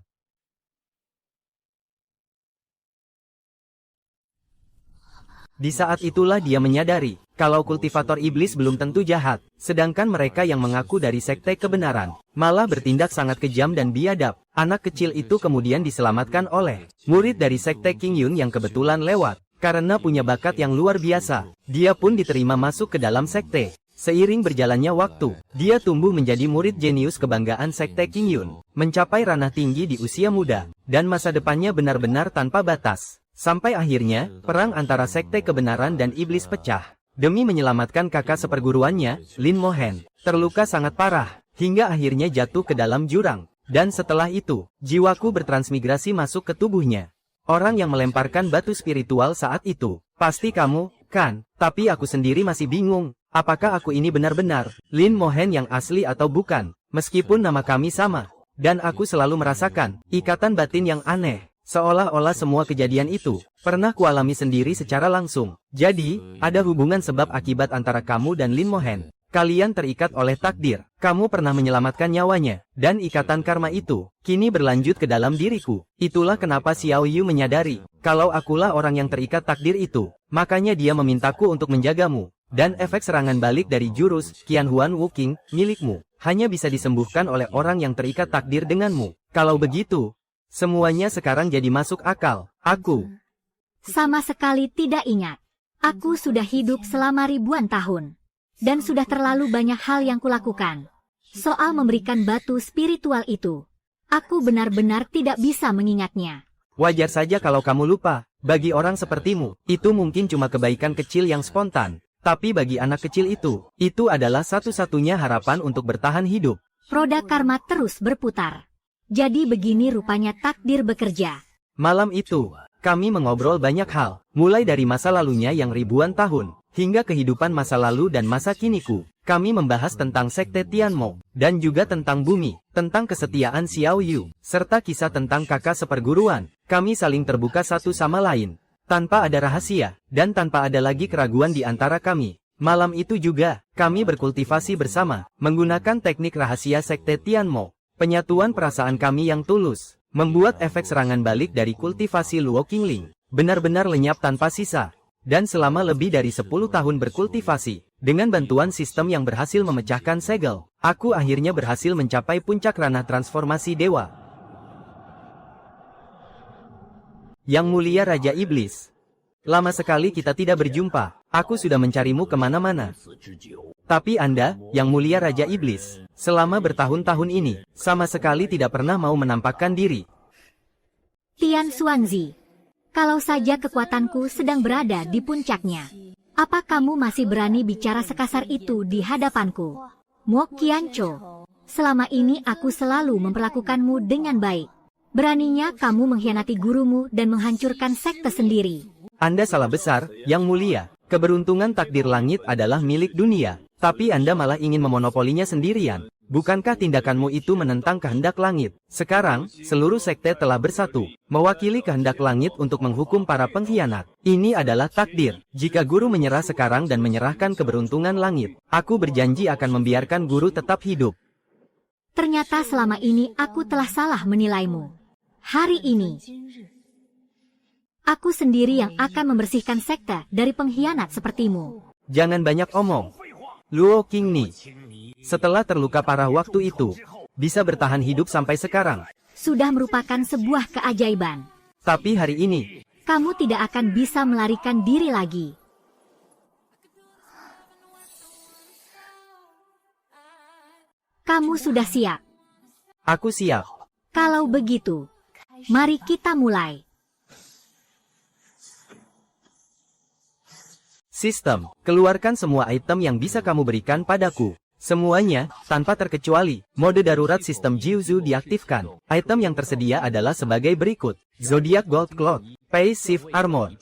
Speaker 1: Di saat itulah dia menyadari, kalau kultivator iblis belum tentu jahat, sedangkan mereka yang mengaku dari sekte kebenaran, malah bertindak sangat kejam dan biadab. Anak kecil itu kemudian diselamatkan oleh murid dari sekte King Yun yang kebetulan lewat. Karena punya bakat yang luar biasa, dia pun diterima masuk ke dalam sekte. Seiring berjalannya waktu, dia tumbuh menjadi murid jenius kebanggaan sekte King Yun, mencapai ranah tinggi di usia muda, dan masa depannya benar-benar tanpa batas. Sampai akhirnya, perang antara sekte kebenaran dan iblis pecah. Demi menyelamatkan kakak seperguruannya, Lin Mohen, terluka sangat parah, hingga akhirnya jatuh ke dalam jurang. Dan setelah itu, jiwaku bertransmigrasi masuk ke tubuhnya. Orang yang melemparkan batu spiritual saat itu, pasti kamu, kan? Tapi aku sendiri masih bingung, apakah aku ini benar-benar Lin Mohen yang asli atau bukan? Meskipun nama kami sama, dan aku selalu merasakan ikatan batin yang aneh. Seolah-olah semua kejadian itu pernah kualami sendiri secara langsung. Jadi, ada hubungan sebab akibat antara kamu dan Lin Mohen. Kalian terikat oleh takdir. Kamu pernah menyelamatkan nyawanya, dan ikatan karma itu kini berlanjut ke dalam diriku. Itulah kenapa Xiao Yu menyadari kalau akulah orang yang terikat takdir itu. Makanya dia memintaku untuk menjagamu. Dan efek serangan balik dari jurus Qianhuan Wuking milikmu hanya bisa disembuhkan oleh orang yang terikat takdir denganmu. Kalau begitu, semuanya sekarang jadi masuk akal. Aku
Speaker 2: sama sekali tidak ingat. Aku sudah hidup selama ribuan tahun. Dan sudah terlalu banyak hal yang kulakukan. Soal memberikan batu spiritual itu, aku benar-benar tidak bisa mengingatnya.
Speaker 1: Wajar saja kalau kamu lupa. Bagi orang sepertimu, itu mungkin cuma kebaikan kecil yang spontan. Tapi bagi anak kecil itu adalah satu-satunya harapan untuk bertahan hidup.
Speaker 2: Roda karma terus berputar. Jadi begini rupanya takdir bekerja.
Speaker 1: Malam itu, kami mengobrol banyak hal, mulai dari masa lalunya yang ribuan tahun, hingga kehidupan masa lalu dan masa kiniku. Kami membahas tentang sekte Tianmo, dan juga tentang bumi, tentang kesetiaan Xiao Yu, serta kisah tentang kakak seperguruan. Kami saling terbuka satu sama lain, tanpa ada rahasia, dan tanpa ada lagi keraguan di antara kami. Malam itu juga, kami berkultivasi bersama, menggunakan teknik rahasia sekte Tianmo. Penyatuan perasaan kami yang tulus, membuat efek serangan balik dari kultivasi Luo Qingling benar-benar lenyap tanpa sisa. Dan selama lebih dari 10 tahun berkultivasi, dengan bantuan sistem yang berhasil memecahkan segel, aku akhirnya berhasil mencapai puncak ranah transformasi dewa. Yang mulia Raja Iblis, lama sekali kita tidak berjumpa. Aku sudah mencarimu kemana-mana. Tapi Anda, yang mulia Raja Iblis, selama bertahun-tahun ini, sama sekali tidak pernah mau menampakkan diri.
Speaker 2: Tian Xuanzi, kalau saja kekuatanku sedang berada di puncaknya, apa kamu masih berani bicara sekasar itu di hadapanku? Mo Qiancho, Selama ini aku selalu memperlakukanmu dengan baik. Beraninya kamu mengkhianati gurumu dan menghancurkan sekte sendiri.
Speaker 1: Anda salah besar, Yang Mulia. Keberuntungan takdir langit adalah milik dunia, tapi Anda malah ingin memonopolinya sendirian. Bukankah tindakanmu itu menentang kehendak langit? Sekarang, seluruh sekte telah bersatu, mewakili kehendak langit untuk menghukum para pengkhianat. Ini adalah takdir. Jika guru menyerah sekarang dan menyerahkan keberuntungan langit, aku berjanji akan membiarkan guru tetap hidup.
Speaker 2: Ternyata selama ini aku telah salah menilaimu. Hari ini, aku sendiri yang akan membersihkan sekte dari pengkhianat sepertimu.
Speaker 1: Jangan banyak omong. Luo Qingni, setelah terluka parah waktu itu, bisa bertahan hidup sampai sekarang.
Speaker 2: Sudah merupakan sebuah keajaiban.
Speaker 1: Tapi hari ini,
Speaker 2: Kamu tidak akan bisa melarikan diri lagi. Kamu sudah siap.
Speaker 1: aku siap.
Speaker 2: Kalau begitu, mari kita mulai.
Speaker 1: Sistem, keluarkan semua item yang bisa kamu berikan padaku. Semuanya, tanpa terkecuali, mode darurat sistem Jiuzu diaktifkan. Item yang tersedia adalah sebagai berikut. Zodiac Gold Cloth, Passive Armor,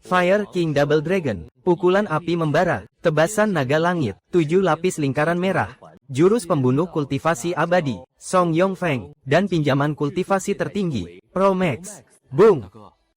Speaker 1: Fire King Double Dragon, Pukulan Api Membara, Tebasan Naga Langit, 7 lapis lingkaran merah, Jurus Pembunuh Kultivasi Abadi, Song Yong Feng, dan Pinjaman Kultivasi Tertinggi, Pro Max. Boom!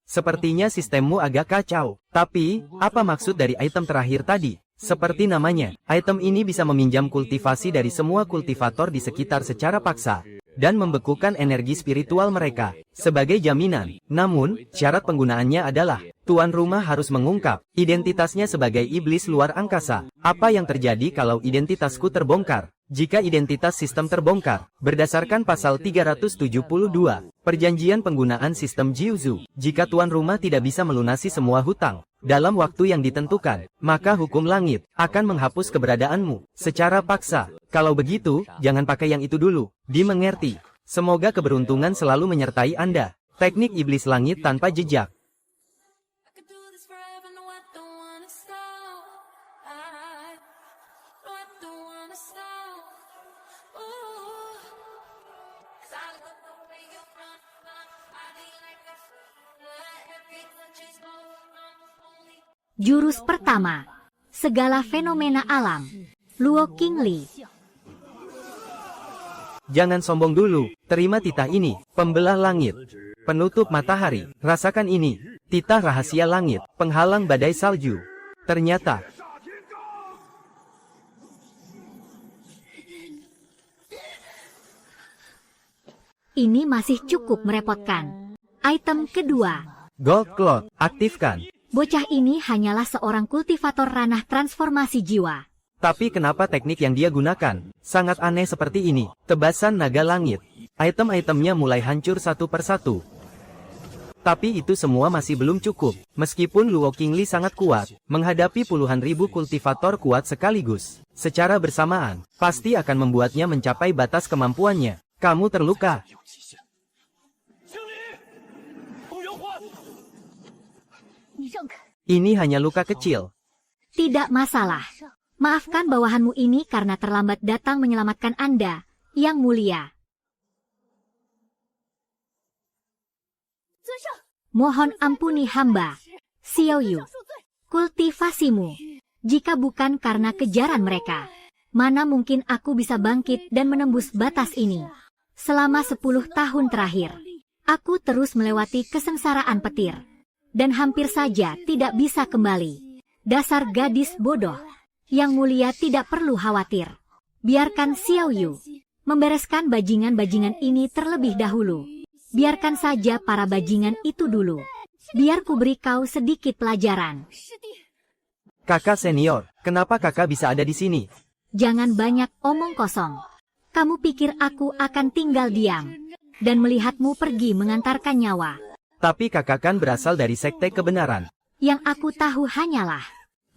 Speaker 1: Sepertinya sistemmu agak kacau. Tapi, apa maksud dari item terakhir tadi? Seperti namanya, item ini bisa meminjam kultivasi dari semua kultivator di sekitar secara paksa, dan membekukan energi spiritual mereka, sebagai jaminan. Namun, syarat penggunaannya adalah, tuan rumah harus mengungkap identitasnya sebagai iblis luar angkasa. Apa yang terjadi kalau identitasku terbongkar? Jika identitas sistem terbongkar, berdasarkan pasal 372, perjanjian penggunaan sistem Jiuzu, jika tuan rumah tidak bisa melunasi semua hutang dalam waktu yang ditentukan, maka hukum langit akan menghapus keberadaanmu secara paksa. Kalau begitu, jangan pakai yang itu dulu. Dimengerti. Semoga keberuntungan selalu menyertai Anda. Teknik iblis langit tanpa jejak.
Speaker 2: Jurus pertama, segala fenomena alam, Luo Qingli.
Speaker 1: Jangan sombong dulu, terima titah ini, pembelah langit, penutup matahari, rasakan ini, titah rahasia langit, penghalang badai salju. Ternyata,
Speaker 2: ini masih cukup merepotkan. Item kedua,
Speaker 1: Gold Cloth, aktifkan.
Speaker 2: bocah ini hanyalah seorang kultivator ranah transformasi jiwa.
Speaker 1: Tapi kenapa teknik yang dia gunakan sangat aneh seperti ini? Tebasan naga langit. Item-itemnya mulai hancur satu persatu. Tapi itu semua masih belum cukup. Meskipun Luo Qingli sangat kuat, menghadapi puluhan ribu kultivator kuat sekaligus, secara bersamaan, pasti akan membuatnya mencapai batas kemampuannya. Kamu terluka. Ini hanya luka kecil.
Speaker 2: Tidak masalah. Maafkan bawahanmu ini karena terlambat datang menyelamatkan Anda, Yang Mulia. Mohon ampuni hamba, Xiao Yu. Kultivasimu. Jika bukan karena kejaran mereka, mana mungkin aku bisa bangkit dan menembus batas ini. Selama 10 tahun terakhir, aku terus melewati kesengsaraan petir. Dan hampir saja tidak bisa kembali. Dasar gadis bodoh. Yang Mulia tidak perlu khawatir. Biarkan Xiao Yu membereskan bajingan-bajingan ini terlebih dahulu. Biarkan saja para bajingan itu dulu. Biar ku beri kau sedikit pelajaran.
Speaker 1: Kakak senior, kenapa kakak bisa ada di sini?
Speaker 2: Jangan banyak omong kosong. Kamu pikir aku akan tinggal diam dan melihatmu pergi mengantarkan nyawa?
Speaker 1: Tapi kakak kan berasal dari sekte kebenaran.
Speaker 2: Yang aku tahu hanyalah,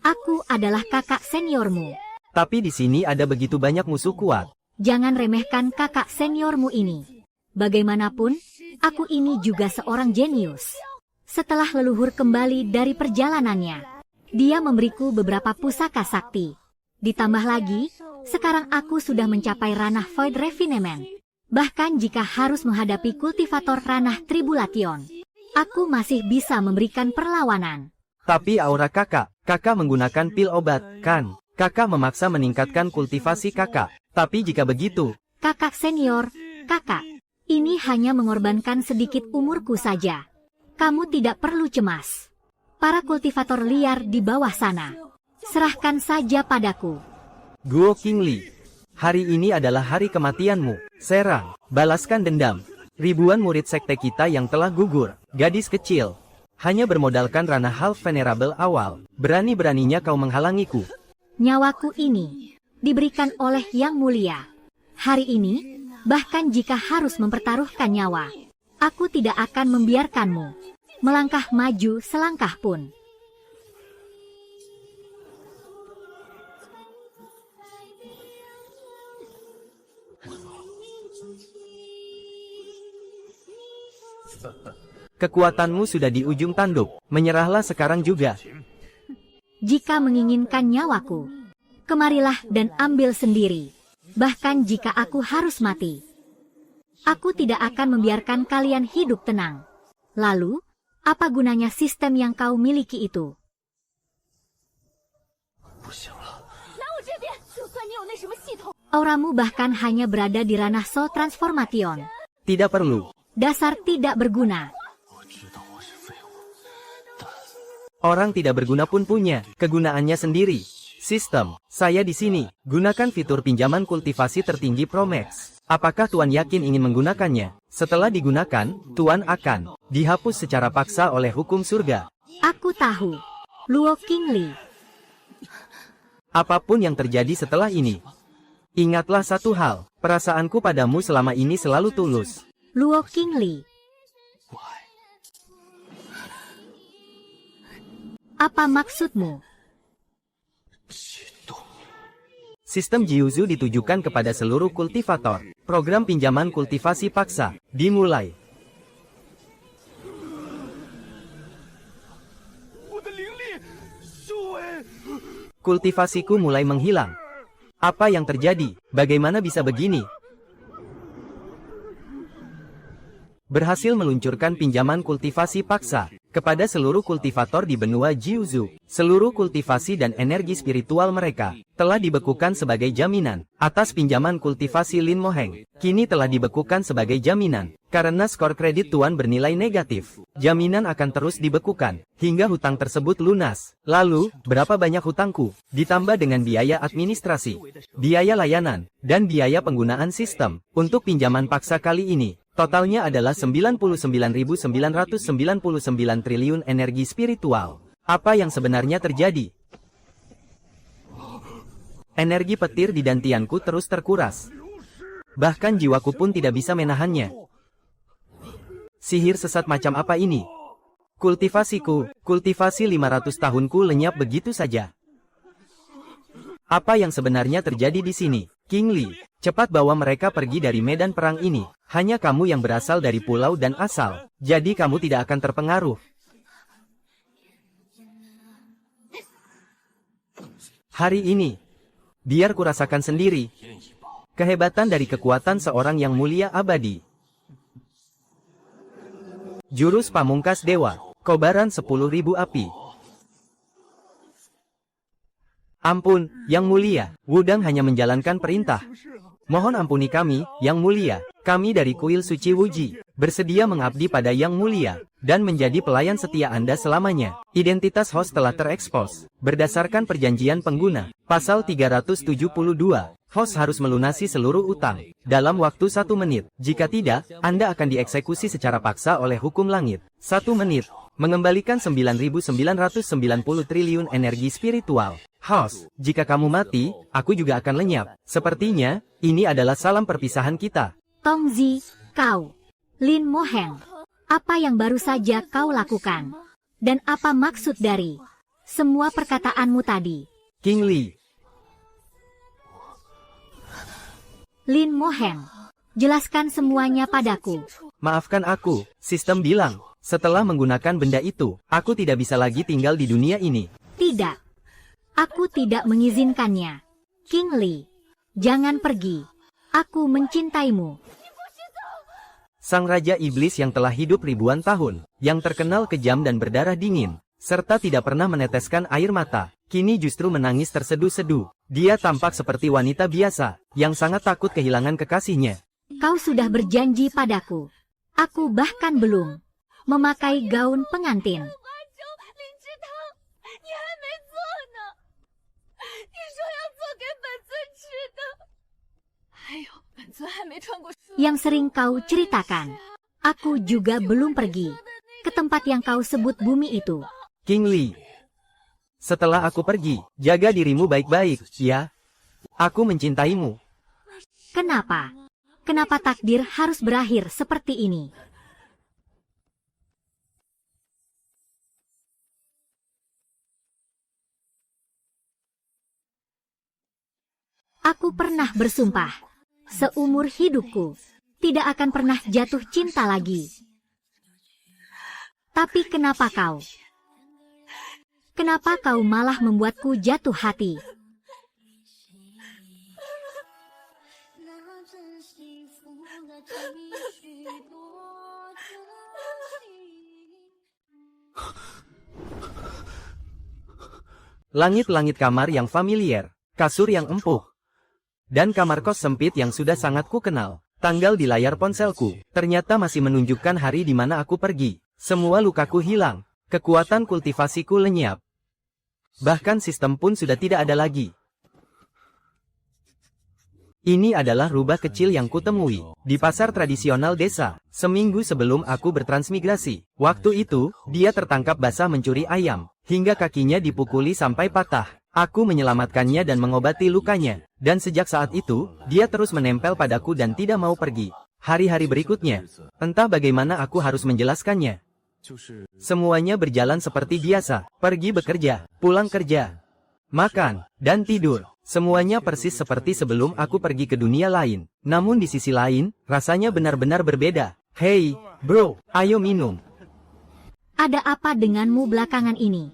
Speaker 2: aku adalah kakak seniormu.
Speaker 1: Tapi di sini ada begitu banyak musuh kuat.
Speaker 2: Jangan remehkan kakak seniormu ini. Bagaimanapun, aku ini juga seorang jenius. Setelah leluhur kembali dari perjalanannya, dia memberiku beberapa pusaka sakti. Ditambah lagi, sekarang aku sudah mencapai ranah Void Refinement. Bahkan jika harus menghadapi kultivator ranah Tribulation, aku masih bisa memberikan perlawanan.
Speaker 1: Tapi aura kakak menggunakan pil obat, kan? Kakak memaksa meningkatkan kultivasi kakak. Tapi jika begitu,
Speaker 2: Kakak senior, kakak, ini hanya mengorbankan sedikit umurku saja. Kamu tidak perlu cemas. Para kultivator liar di bawah sana, serahkan saja padaku.
Speaker 1: Guo Qingli, hari ini adalah hari kematianmu. Serang, balaskan dendam. Ribuan murid sekte kita yang telah gugur, gadis kecil, hanya bermodalkan ranah half venerable awal. Berani-beraninya kau menghalangiku.
Speaker 2: Nyawaku ini diberikan oleh Yang Mulia. Hari ini, bahkan jika harus mempertaruhkan nyawa, aku tidak akan membiarkanmu melangkah maju selangkah pun.
Speaker 1: Kekuatanmu sudah di ujung tanduk, menyerahlah sekarang juga.
Speaker 2: Jika menginginkan nyawaku, kemarilah dan ambil sendiri. Bahkan jika aku harus mati, aku tidak akan membiarkan kalian hidup tenang. Lalu, apa gunanya sistem yang kau miliki itu?
Speaker 3: 来我这边，就算你有那什么系统，
Speaker 2: Auramu bahkan hanya berada di ranah Soul Transformation.
Speaker 1: Tidak perlu.
Speaker 2: Dasar tidak berguna.
Speaker 1: Orang tidak berguna pun punya kegunaannya sendiri. Sistem, saya di sini. Gunakan fitur pinjaman kultivasi tertinggi Pro Max. Apakah Tuan yakin ingin menggunakannya? Setelah digunakan, Tuan akan dihapus secara paksa oleh hukum surga.
Speaker 2: Aku tahu. Luo Qingli.
Speaker 1: Apapun yang terjadi setelah ini, ingatlah satu hal, perasaanku padamu selama ini selalu tulus.
Speaker 2: Luo Qingli. Apa maksudmu?
Speaker 1: Sistem Jiuzu ditujukan kepada seluruh kultivator. Program pinjaman kultivasi paksa dimulai. Kultivasiku mulai menghilang. Apa yang terjadi? Bagaimana bisa begini? Berhasil meluncurkan pinjaman kultivasi paksa kepada seluruh kultivator di benua Jiuzu. Seluruh kultivasi dan energi spiritual mereka telah dibekukan sebagai jaminan atas pinjaman kultivasi Lin Moheng. Kini telah dibekukan sebagai jaminan karena skor kredit Tuan bernilai negatif. Jaminan akan terus dibekukan hingga hutang tersebut lunas. Lalu, berapa banyak hutangku? Ditambah dengan biaya administrasi, biaya layanan, dan biaya penggunaan sistem untuk pinjaman paksa kali ini. Totalnya adalah 99.999 triliun energi spiritual. Apa yang sebenarnya terjadi? Energi petir di dantianku terus terkuras. Bahkan jiwaku pun tidak bisa menahannya. Sihir sesat macam apa ini? Kultivasiku, kultivasi 500 tahunku lenyap begitu saja. Apa yang sebenarnya terjadi di sini? Qingli, cepat bawa mereka pergi dari medan perang ini. Hanya kamu yang berasal dari pulau dan asal, jadi kamu tidak akan terpengaruh. Hari ini, biar kurasakan sendiri kehebatan dari kekuatan seorang yang mulia abadi. Jurus pamungkas dewa, kobaran 10.000 api. Ampun, Yang Mulia, Wudang hanya menjalankan perintah. Mohon ampuni kami, Yang Mulia. Kami dari Kuil Suci Wuji, bersedia mengabdi pada Yang Mulia, dan menjadi pelayan setia Anda selamanya. Identitas host telah terekspos. Berdasarkan perjanjian pengguna, pasal 372, host harus melunasi seluruh utang dalam waktu 1 menit. Jika tidak, Anda akan dieksekusi secara paksa oleh hukum langit. 1 menit. Mengembalikan 9.990 triliun energi spiritual. Host, jika kamu mati, aku juga akan lenyap. Sepertinya, ini adalah salam perpisahan kita.
Speaker 2: Tongzi, kau. Lin Moheng. Apa yang baru saja kau lakukan? Dan apa maksud dari semua perkataanmu tadi?
Speaker 1: Qingli.
Speaker 2: Lin Moheng. Jelaskan semuanya padaku.
Speaker 1: Maafkan aku, sistem bilang. Setelah menggunakan benda itu, aku tidak bisa lagi tinggal di dunia ini.
Speaker 2: Tidak. Aku tidak mengizinkannya. King Li, jangan pergi. Aku mencintaimu.
Speaker 1: Sang Raja Iblis yang telah hidup ribuan tahun, yang terkenal kejam dan berdarah dingin, serta tidak pernah meneteskan air mata, kini justru menangis terseduh-seduh. Dia tampak seperti wanita biasa, yang sangat takut kehilangan kekasihnya.
Speaker 2: Kau sudah berjanji padaku. Aku bahkan belum memakai gaun pengantin.
Speaker 3: 林之汤，你还没做呢。你说要做给本尊吃的，还有本尊还没穿过。
Speaker 2: Yang sering kau ceritakan. Aku juga belum pergi ke tempat yang kau sebut bumi itu.
Speaker 1: King Li, setelah aku pergi, jaga dirimu baik-baik, ya. Aku mencintaimu.
Speaker 2: Kenapa? Kenapa takdir harus berakhir seperti ini? Aku pernah bersumpah, seumur hidupku, tidak akan pernah jatuh cinta lagi. Tapi kenapa kau? Kenapa kau malah membuatku jatuh hati?
Speaker 1: Langit-langit kamar yang familiar, kasur yang empuk, dan kamar kos sempit yang sudah sangat ku kenal. Tanggal di layar ponselku, ternyata masih menunjukkan hari di mana aku pergi. Semua lukaku hilang, kekuatan kultivasiku lenyap. Bahkan sistem pun sudah tidak ada lagi. Ini adalah rubah kecil yang kutemui di pasar tradisional desa, seminggu sebelum aku bertransmigrasi. Waktu itu, dia tertangkap basah mencuri ayam, hingga kakinya dipukuli sampai patah. Aku menyelamatkannya dan mengobati lukanya, dan sejak saat itu, dia terus menempel padaku dan tidak mau pergi. Hari-hari berikutnya, entah bagaimana aku harus menjelaskannya. Semuanya berjalan seperti biasa, pergi bekerja, pulang kerja, makan, dan tidur. Semuanya persis seperti sebelum aku pergi ke dunia lain. Namun di sisi lain, rasanya benar-benar berbeda. Hei, bro, ayo minum.
Speaker 2: Ada apa denganmu belakangan ini?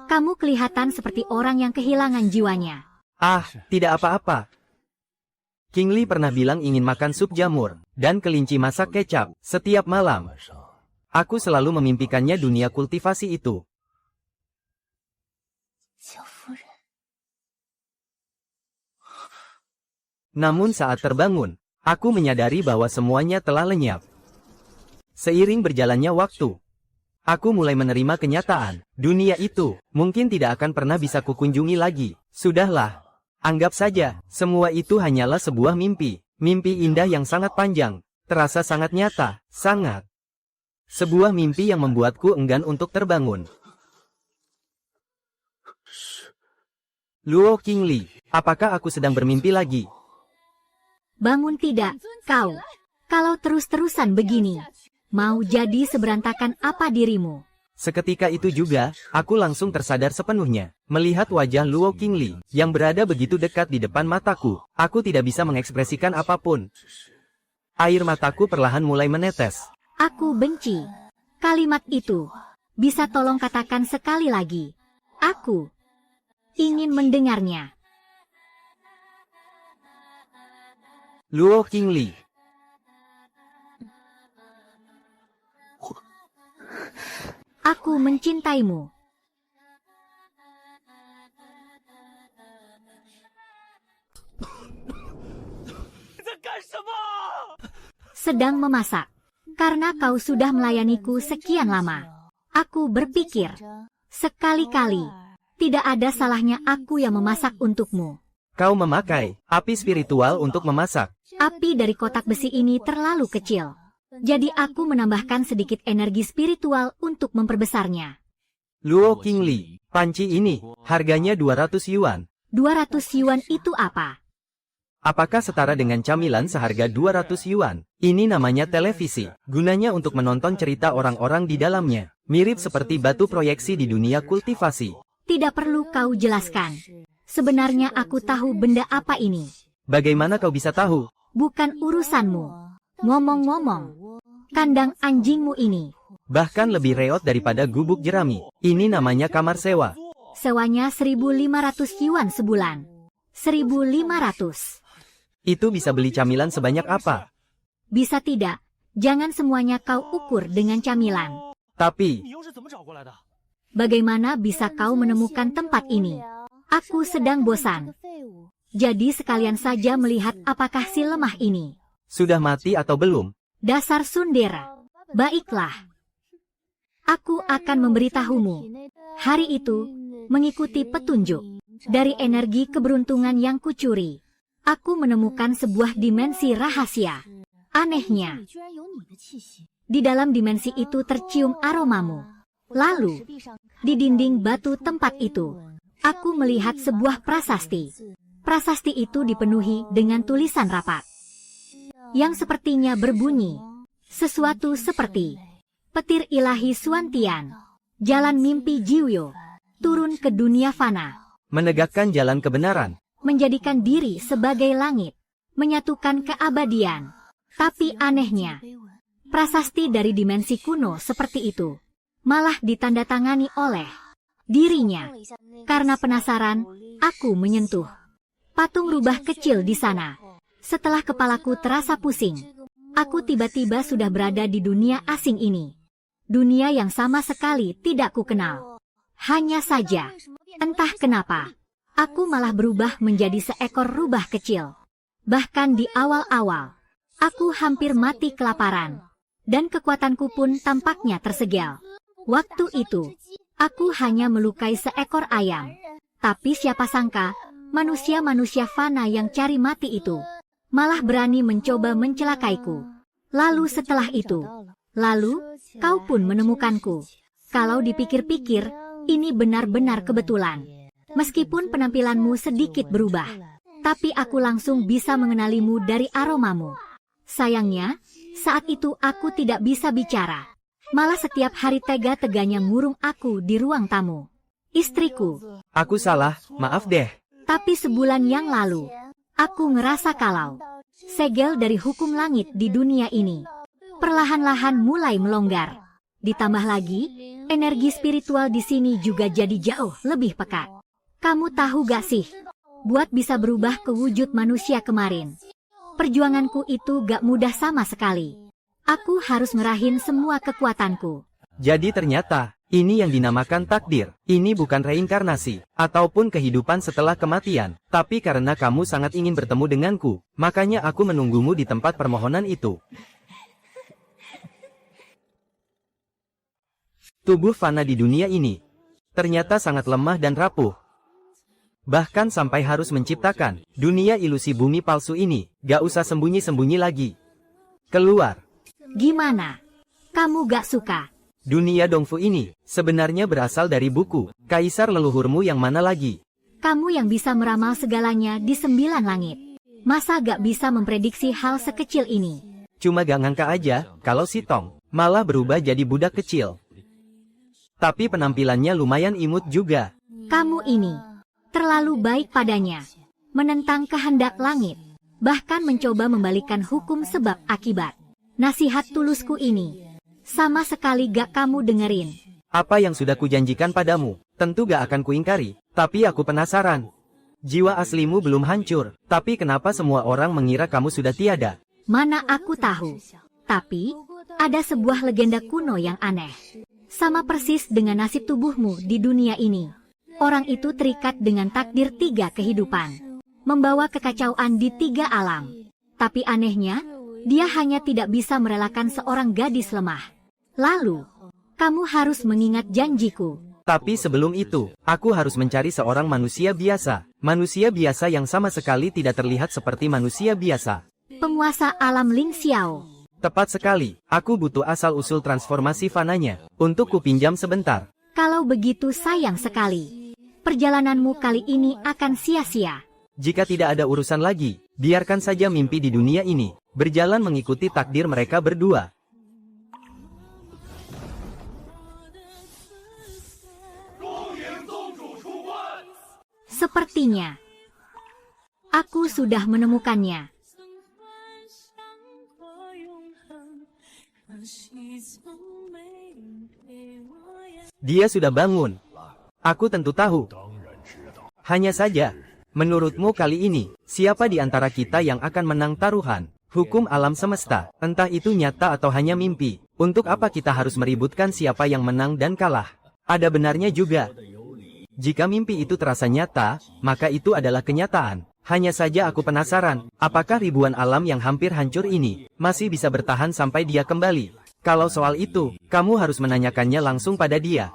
Speaker 2: Kamu kelihatan seperti orang yang kehilangan jiwanya.
Speaker 1: Ah, tidak apa-apa. King Li pernah bilang ingin makan sup jamur, dan kelinci masak kecap, setiap malam. Aku selalu memimpikannya dunia kultivasi itu. Namun saat terbangun, aku menyadari bahwa semuanya telah lenyap. Seiring berjalannya waktu, aku mulai menerima kenyataan, dunia itu mungkin tidak akan pernah bisa kukunjungi lagi. Sudahlah, anggap saja, semua itu hanyalah sebuah mimpi. Mimpi indah yang sangat panjang, terasa sangat nyata, sangat. Sebuah mimpi yang membuatku enggan untuk terbangun. Luo King Li, apakah aku sedang bermimpi lagi?
Speaker 2: Bangun tidak, kau. Kalau terus-terusan begini, mau jadi seberantakan apa dirimu?
Speaker 1: Seketika itu juga, aku langsung tersadar sepenuhnya. Melihat wajah Luo King Li, yang berada begitu dekat di depan mataku, aku tidak bisa mengekspresikan apapun. Air mataku perlahan mulai menetes.
Speaker 2: Aku benci kalimat itu. Bisa tolong katakan sekali lagi? Aku ingin mendengarnya.
Speaker 1: Luo King Li.
Speaker 2: Aku mencintaimu. Sedang memasak. Karena kau sudah melayaniku sekian lama. Aku berpikir, sekali-kali, tidak ada salahnya aku yang memasak untukmu.
Speaker 1: Kau memakai api spiritual untuk memasak.
Speaker 2: Api dari kotak besi ini terlalu kecil. Jadi aku menambahkan sedikit energi spiritual untuk memperbesarnya.
Speaker 1: Luo King Li, panci ini, harganya 200 yuan.
Speaker 2: 200 yuan itu apa?
Speaker 1: Apakah setara dengan camilan seharga 200 yuan? Ini namanya televisi. Gunanya untuk menonton cerita orang-orang di dalamnya. Mirip seperti batu proyeksi di dunia kultivasi.
Speaker 2: Tidak perlu kau jelaskan. Sebenarnya aku tahu benda apa ini.
Speaker 1: Bagaimana kau bisa tahu?
Speaker 2: Bukan urusanmu. Ngomong-ngomong, kandang anjingmu ini.
Speaker 1: Bahkan lebih reot daripada gubuk jerami. Ini namanya kamar sewa.
Speaker 2: Sewanya 1.500 yuan sebulan. 1.500.
Speaker 1: Itu bisa beli camilan sebanyak apa?
Speaker 2: Bisa tidak? Jangan semuanya kau ukur dengan camilan.
Speaker 1: Tapi,
Speaker 2: Bagaimana bisa kau menemukan tempat ini? Aku sedang bosan. Jadi sekalian saja melihat apakah si lemah ini
Speaker 1: sudah mati atau belum?
Speaker 2: dasar sundera. Baiklah. Aku akan memberitahumu. Hari itu, mengikuti petunjuk dari energi keberuntungan yang kucuri, aku menemukan sebuah dimensi rahasia. Anehnya, di dalam dimensi itu tercium aromamu. Lalu, di dinding batu tempat itu, aku melihat sebuah prasasti. Prasasti itu dipenuhi dengan tulisan rapat yang sepertinya berbunyi sesuatu seperti petir ilahi Suantian, jalan mimpi Jiwyo, turun ke dunia fana,
Speaker 1: Menegakkan jalan kebenaran.
Speaker 2: menjadikan diri sebagai langit, menyatukan keabadian. Tapi anehnya, prasasti dari dimensi kuno seperti itu malah ditandatangani oleh dirinya. Karena penasaran, aku menyentuh patung rubah kecil di sana. Setelah kepalaku terasa pusing, aku tiba-tiba sudah berada di dunia asing ini. Dunia yang sama sekali tidak kukenal. Hanya saja, entah kenapa, aku malah berubah menjadi seekor rubah kecil. Bahkan di awal-awal, aku hampir mati kelaparan. Dan kekuatanku pun tampaknya tersegel. Waktu itu, aku hanya melukai seekor ayam. Tapi siapa sangka, manusia-manusia fana yang cari mati itu malah berani mencoba mencelakaiku. Lalu setelah itu, kau pun menemukanku. Kalau dipikir-pikir, ini benar-benar kebetulan. Meskipun penampilanmu sedikit berubah, tapi aku langsung bisa mengenalimu dari aromamu. Sayangnya, saat itu aku tidak bisa bicara. Malah setiap hari tega-teganya ngurung aku di ruang tamu. Istriku.
Speaker 1: Aku salah, maaf deh.
Speaker 2: Tapi sebulan yang lalu, aku ngerasa kalau segel dari hukum langit di dunia ini perlahan-lahan mulai melonggar. Ditambah lagi, energi spiritual di sini juga jadi jauh lebih pekat. Kamu tahu gak sih, buat bisa berubah ke wujud manusia kemarin, perjuanganku itu gak mudah sama sekali. Aku harus ngerahin semua kekuatanku.
Speaker 1: Jadi ternyata, ini yang dinamakan takdir. Ini bukan reinkarnasi, ataupun kehidupan setelah kematian. Tapi karena kamu sangat ingin bertemu denganku, makanya aku menunggumu di tempat permohonan itu. Tubuh fana di dunia ini ternyata sangat lemah dan rapuh. Bahkan sampai harus menciptakan dunia ilusi bumi palsu ini. Gak usah sembunyi-sembunyi lagi. Keluar.
Speaker 2: Gimana? Kamu gak suka?
Speaker 1: Dunia Dongfu ini sebenarnya berasal dari buku Kaisar Leluhurmu yang mana lagi.
Speaker 2: Kamu yang bisa meramal segalanya di 9 langit. Masa gak bisa memprediksi hal sekecil ini?
Speaker 1: Cuma gak ngangka aja kalau si Tong malah berubah jadi budak kecil. Tapi penampilannya lumayan imut juga.
Speaker 2: Kamu ini terlalu baik padanya. Menentang kehendak langit. Bahkan mencoba membalikan hukum sebab akibat. Nasihat tulusku ini sama sekali gak kamu dengerin.
Speaker 1: Apa yang sudah kujanjikan padamu, tentu gak akan kuingkari. Tapi aku penasaran. Jiwa aslimu belum hancur. Tapi kenapa semua orang mengira kamu sudah tiada?
Speaker 2: Mana aku tahu. Tapi, ada sebuah legenda kuno yang aneh. Sama persis dengan nasib tubuhmu di dunia ini. Orang itu terikat dengan takdir 3 kehidupan. Membawa kekacauan di 3 alam. Tapi anehnya, dia hanya tidak bisa merelakan seorang gadis lemah. Lalu, kamu harus mengingat janjiku.
Speaker 1: Tapi sebelum itu, aku harus mencari seorang manusia biasa. Manusia biasa yang sama sekali tidak terlihat seperti manusia biasa.
Speaker 2: Penguasa alam Ling Xiao.
Speaker 1: Tepat sekali, aku butuh asal-usul transformasi fananya. Untuk kupinjam sebentar.
Speaker 2: Kalau begitu sayang sekali. Perjalananmu kali ini akan sia-sia.
Speaker 1: Jika tidak ada urusan lagi, biarkan saja mimpi di dunia ini berjalan mengikuti takdir mereka berdua.
Speaker 2: Sepertinya aku sudah menemukannya.
Speaker 1: Dia sudah bangun. Aku tentu tahu. Hanya saja, Menurutmu kali ini, siapa di antara kita yang akan menang taruhan? Hukum alam semesta, entah itu nyata atau hanya mimpi. Untuk apa kita harus meributkan siapa yang menang dan kalah? Ada benarnya juga. Jika mimpi itu terasa nyata, maka itu adalah kenyataan. Hanya saja aku penasaran, apakah ribuan alam yang hampir hancur ini masih bisa bertahan sampai dia kembali? Kalau soal itu, kamu harus menanyakannya langsung pada dia.